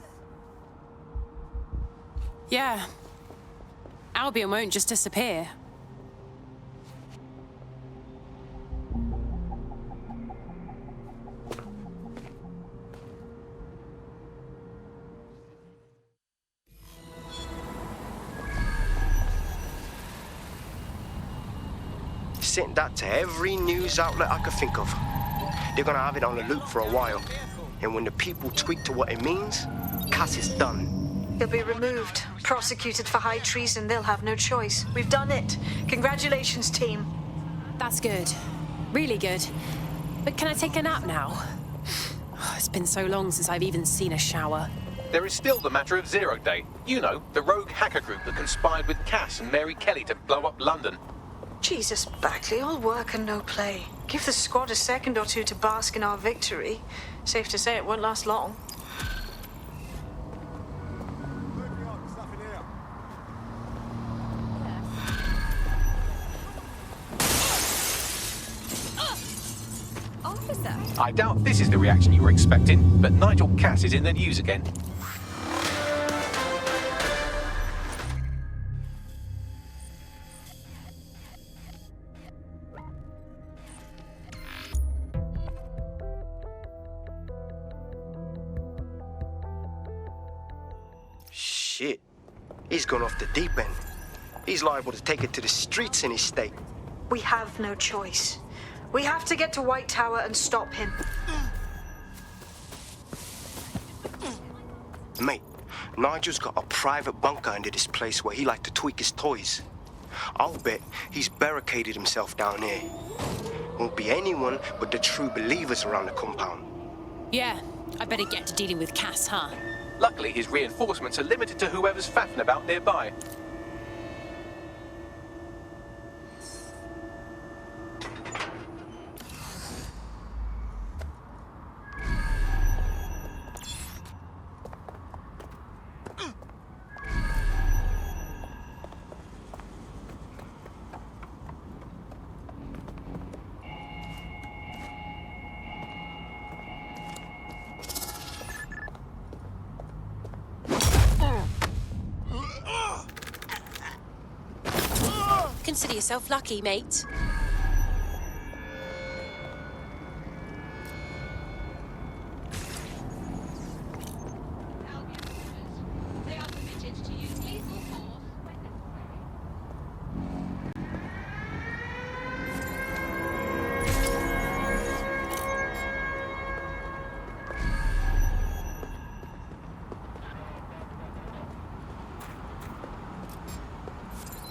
Yeah. Albion won't just disappear. sent that to every news outlet I could think of. They're gonna have it on the loop for a while. And when the people tweak to what it means, Cass is done. He'll be removed, prosecuted for high treason. They'll have no choice. We've done it. Congratulations, team. That's good. Really good. But can I take a nap now? It's been so long since I've even seen a shower. There is still the matter of Zero Day. You know, the rogue hacker group that conspired with Cass and Mary Kelly to blow up London. Jesus, Bagley, all work and no play. Give the squad a second or two to bask in our victory. Safe to say it won't last long. Officer! I doubt this is the reaction you were expecting, but Nigel Cass is in the news again. Shit. He's gone off the deep end. He's liable to take it to the streets in his state. We have no choice. We have to get to White Tower and stop him. Mate, Nigel's got a private bunker under this place where he likes to tweak his toys. I'll bet he's barricaded himself down here. Won't be anyone but the true believers around the compound. Yeah, I better get to dealing with Cass, huh? Luckily, his reinforcements are limited to whoever's faffing about nearby. Consider yourself lucky, mate.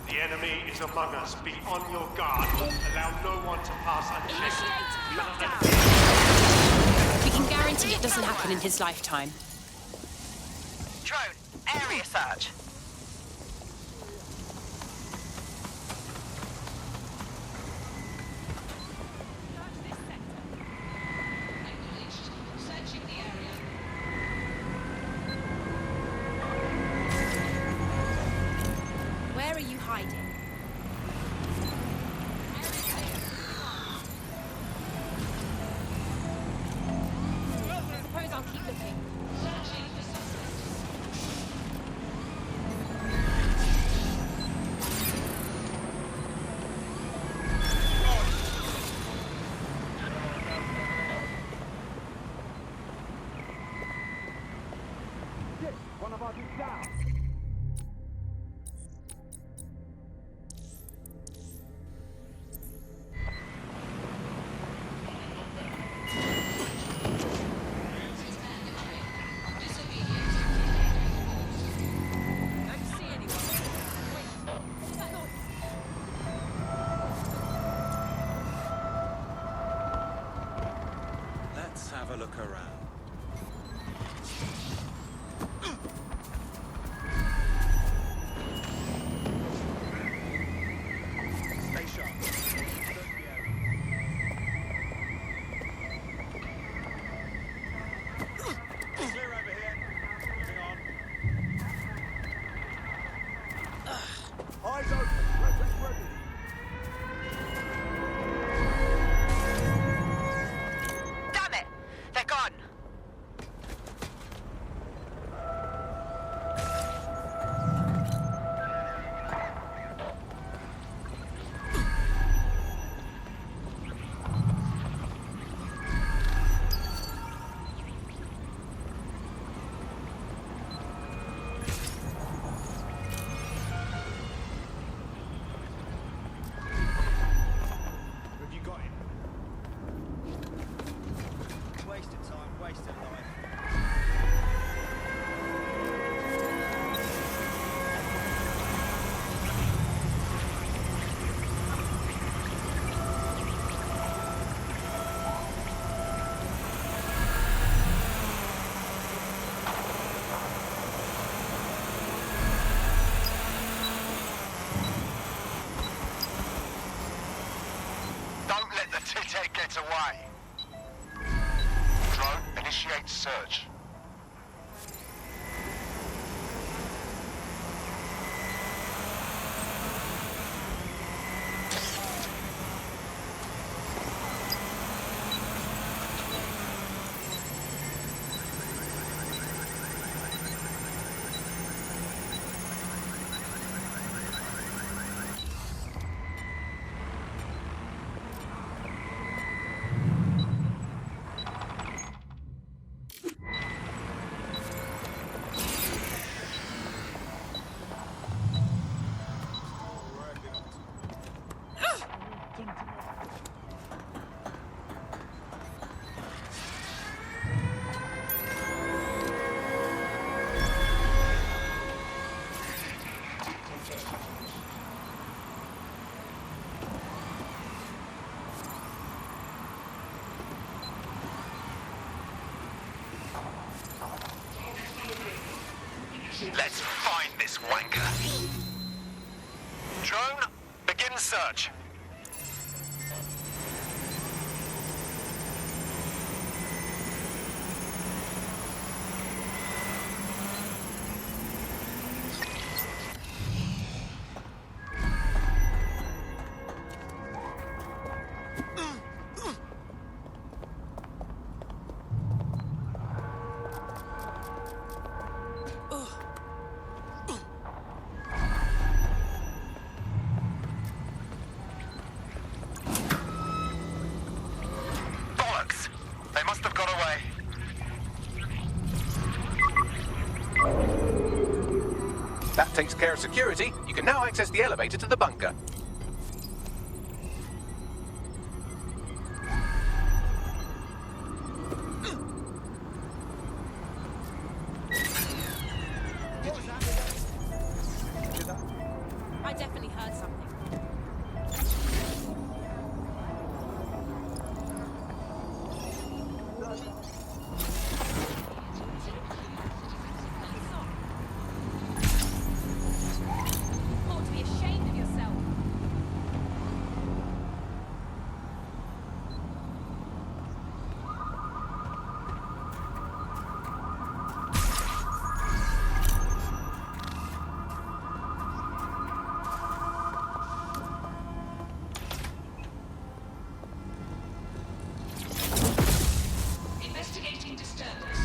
The enemy is among us. Be on your guard. Allow no one to pass unchecked. We can guarantee it doesn't happen in his lifetime. Drone, area search. Where are you hiding? Suppose I'll keep looking. One of us is down. Let's have a look around. Stay sharp. Clear over here. Moving on. Eyes open. Weapons ready. Damn it! They're gone. get away. Drone, initiate search. Let's find this wanker. Drone, begin search. They must have got away. That takes care of security. You can now access the elevator to the bunker. I definitely heard something. Ought to be ashamed of yourself. Investigating disturbance.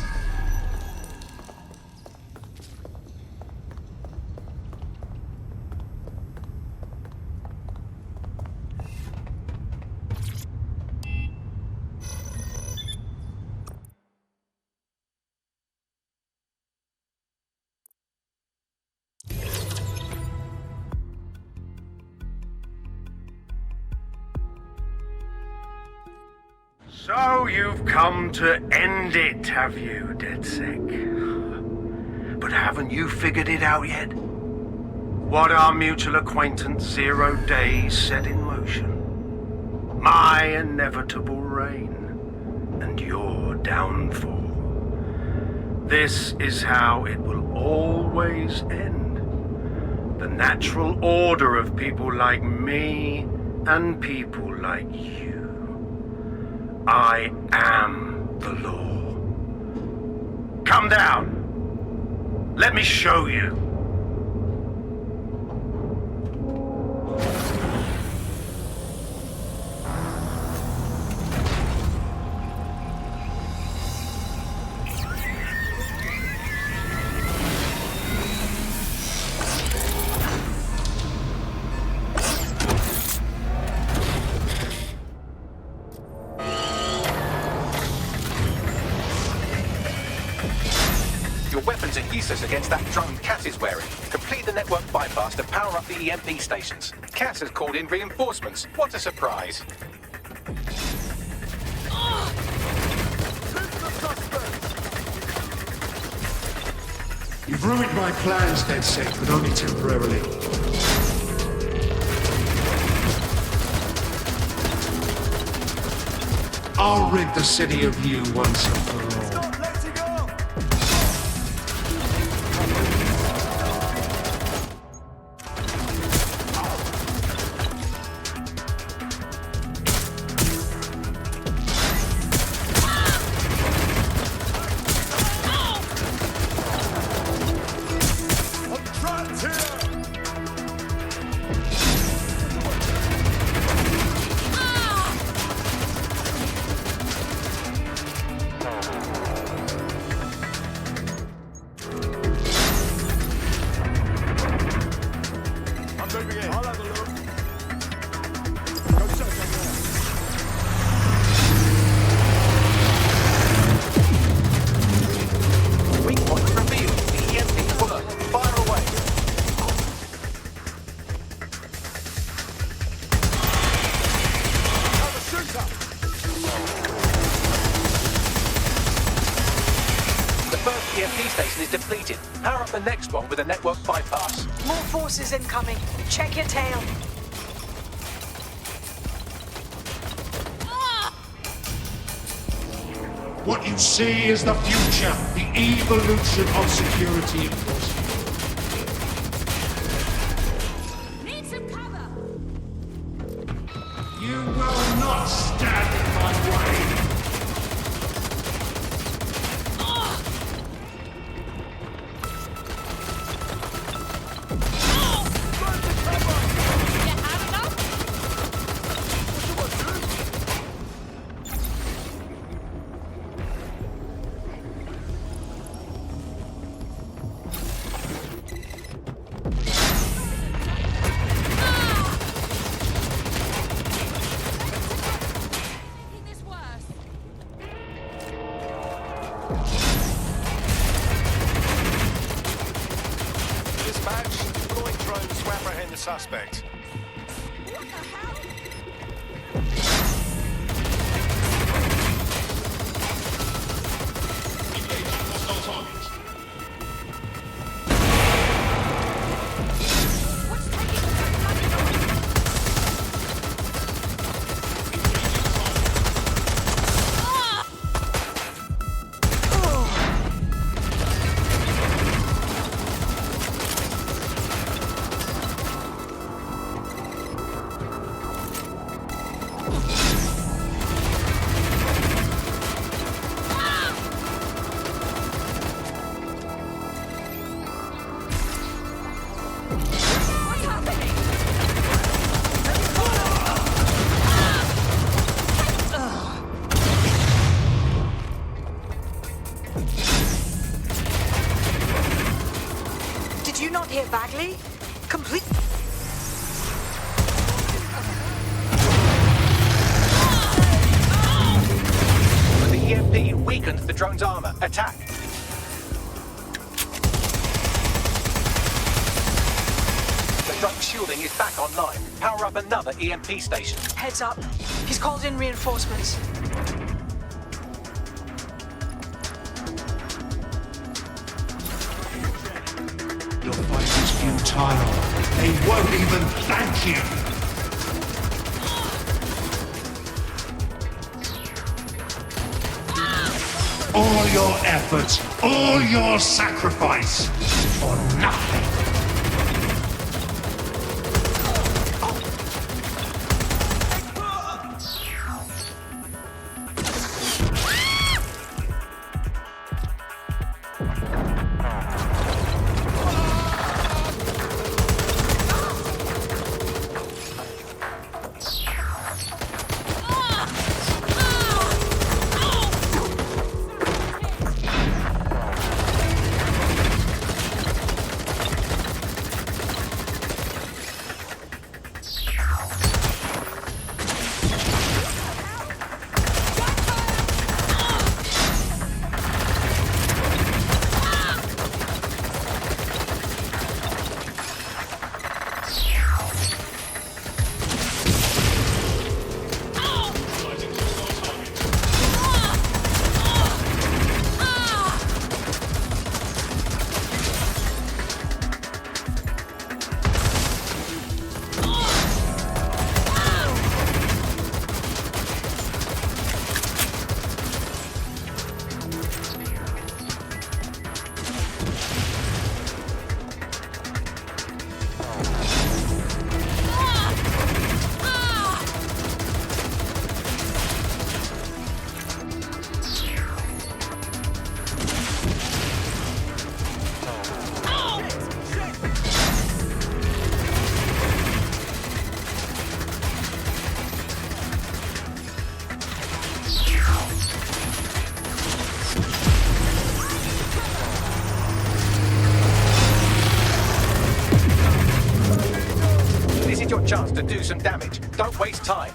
So you've come to end it, have you, DedSec? But haven't you figured it out yet? What our mutual acquaintance 0 Days set in motion? My inevitable reign and your downfall. This is how it will always end. The natural order of people like me and people like you. I am the law. Come down. Let me show you. Your weapons are useless against that drone Cass is wearing. Complete the network bypass to power up the EMP stations. Cass has called in reinforcements. What a surprise. You've ruined my plans, DedSec, but only temporarily. I'll rid the city of you once and for all. EMP station is depleted. Power up the next one with a network bypass. More forces incoming. Check your tail. What you see is the future, the evolution of security enforcement. Need some cover! You will not stand in my way! Dispatch, deploying drones to apprehend the suspect. Did you not hear Bagley? Complete. The EMP weakened the drone's armor. Attack! The drone's shielding is back online. Power up another EMP station. Heads up. He's called in reinforcements. Your fight is futile. They won't even thank you. All your efforts, all your sacrifice, for nothing. This is your chance to do some damage. Don't waste time.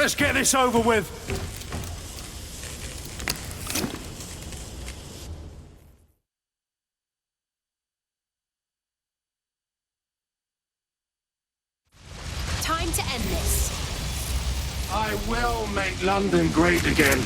Let's get this over with. Time to end this. I will make London great again.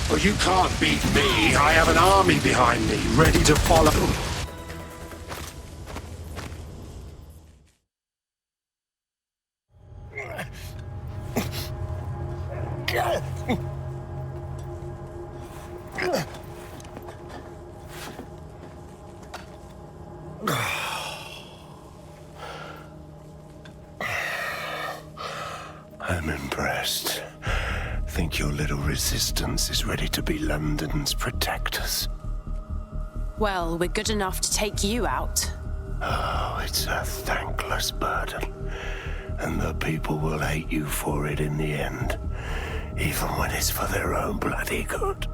Well, you can't beat me. I have an army behind me, ready to follow. I'm impressed. Think your little resistance is ready to be London's protectors? Well, we're good enough to take you out. Oh, it's a thankless burden. And the people will hate you for it in the end. Even when it's for their own bloody good.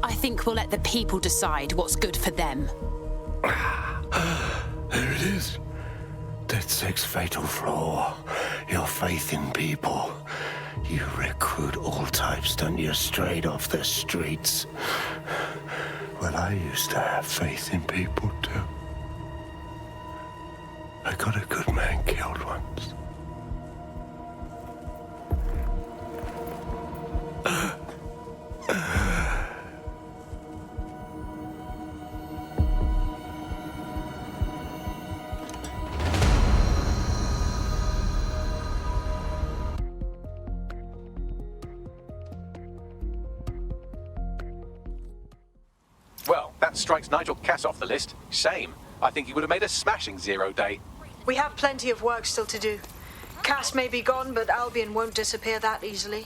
I think we'll let the people decide what's good for them. There it is. DedSec's fatal flaw. Your faith in people. You recruit all types, don't you, straight off the streets. Well, I used to have faith in people, too. I got a good man killed once. Well, that strikes Nigel Cass off the list. Shame. I think he would have made a smashing 0 day. We have plenty of work still to do. Cass may be gone, but Albion won't disappear that easily.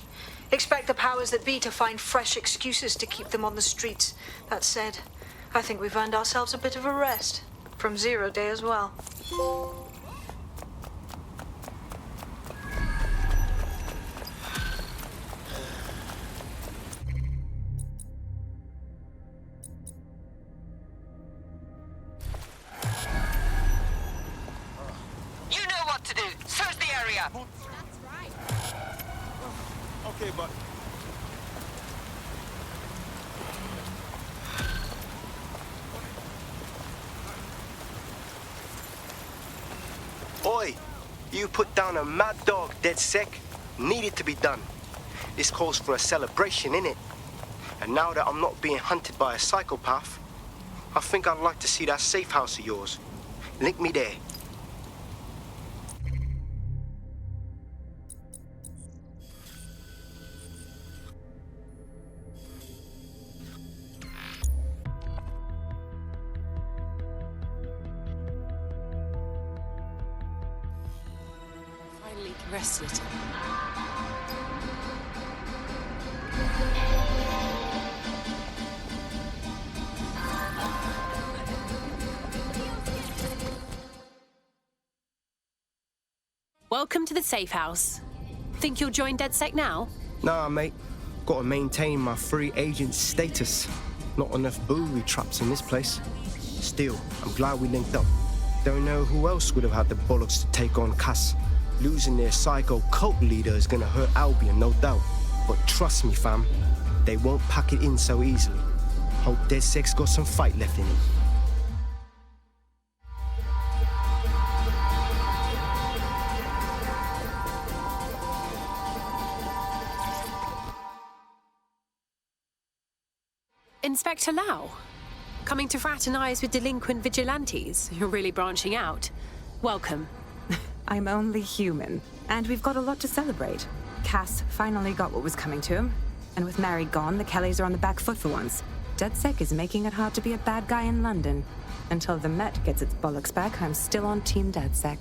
Expect the powers that be to find fresh excuses to keep them on the streets. That said, I think we've earned ourselves a bit of a rest. From 0 day as well. You know what to do. Search the area. That's right. Okay, but Oi, you put down a mad dog, DedSec. Needed to be done. This calls for a celebration, innit? And now that I'm not being hunted by a psychopath, I think I'd like to see that safe house of yours. Link me there. Finally rested. Welcome to the safe house. Think you'll join DedSec now? Nah, mate. Gotta maintain my free agent status. Not enough booby traps in this place. Still, I'm glad we linked up. Don't know who else would have had the bollocks to take on Cass. Losing their psycho cult leader is gonna hurt Albion, no doubt. But trust me, fam, they won't pack it in so easily. Hope DedSec's got some fight left in him. Inspector Lau? Coming to fraternize with delinquent vigilantes? You're really branching out. Welcome. I'm only human, and we've got a lot to celebrate. Cass finally got what was coming to him, and with Mary gone, the Kellys are on the back foot for once. DedSec is making it hard to be a bad guy in London. Until the Met gets its bollocks back, I'm still on Team DedSec.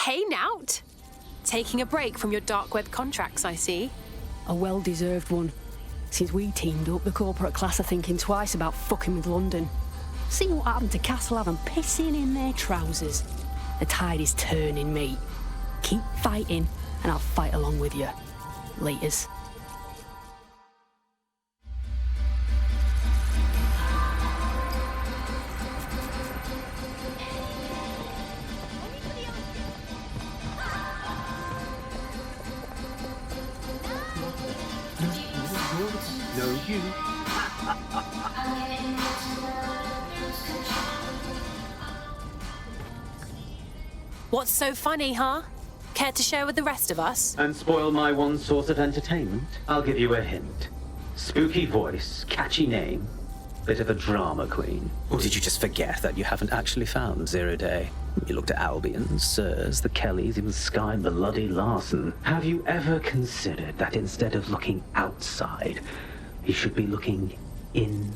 Hey, Nout. Taking a break from your dark web contracts, I see. A well-deserved one. Since we teamed up, the corporate class are thinking twice about fucking with London. See what happened to Castlehaven pissing in their trousers. The tide is turning, mate. Keep fighting, and I'll fight along with you. Laters. No, you. What's so funny, huh? Care to share with the rest of us? And spoil my one source of entertainment? I'll give you a hint. Spooky voice, catchy name, bit of a drama queen. Or did you just forget that you haven't actually found Zero Day? You looked at Albion, Sirs, the Kellys, even Sky Bloody Larson. Have you ever considered that instead of looking outside, he should be looking in?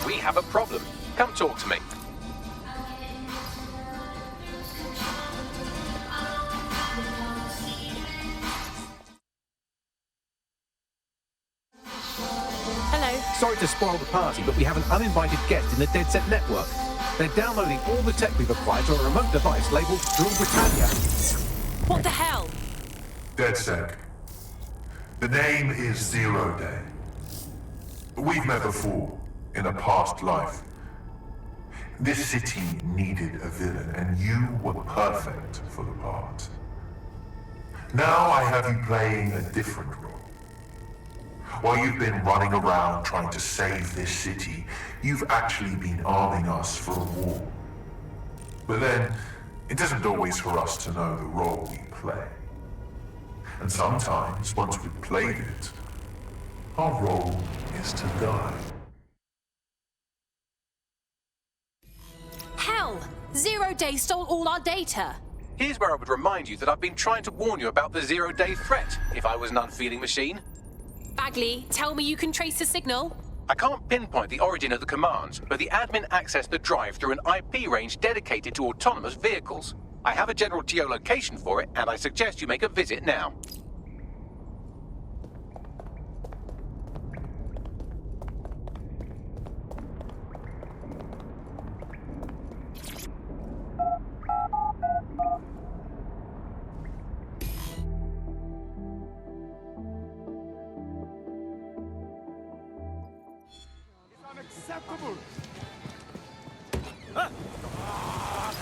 We have a problem. Come talk to me. Hello. Sorry to spoil the party, but we have an uninvited guest in the Dead Set network. They're downloading all the tech we've acquired to a remote device labeled Drill Britannia. What the hell? DedSec. The name is Zero Day. We've met before, in a past life. This city needed a villain, and you were perfect for the part. Now I have you playing a different role. While you've been running around trying to save this city, you've actually been arming us for a war. But then, it isn't always for us to know the role we play. And sometimes, once we've played it, our role is to die. Hell! Zero Day stole all our data! Here's where I would remind you that I've been trying to warn you about the zero-day threat, if I was an unfeeling machine. Bagley, tell me you can trace the signal? I can't pinpoint the origin of the commands, but the admin accessed the drive through an IP range dedicated to autonomous vehicles. I have a general geolocation for it, and I suggest you make a visit now.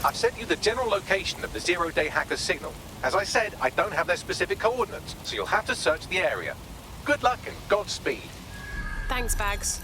I've sent you the general location of the zero-day hacker's signal. As I said, I don't have their specific coordinates, so you'll have to search the area. Good luck and Godspeed. Thanks, Bags.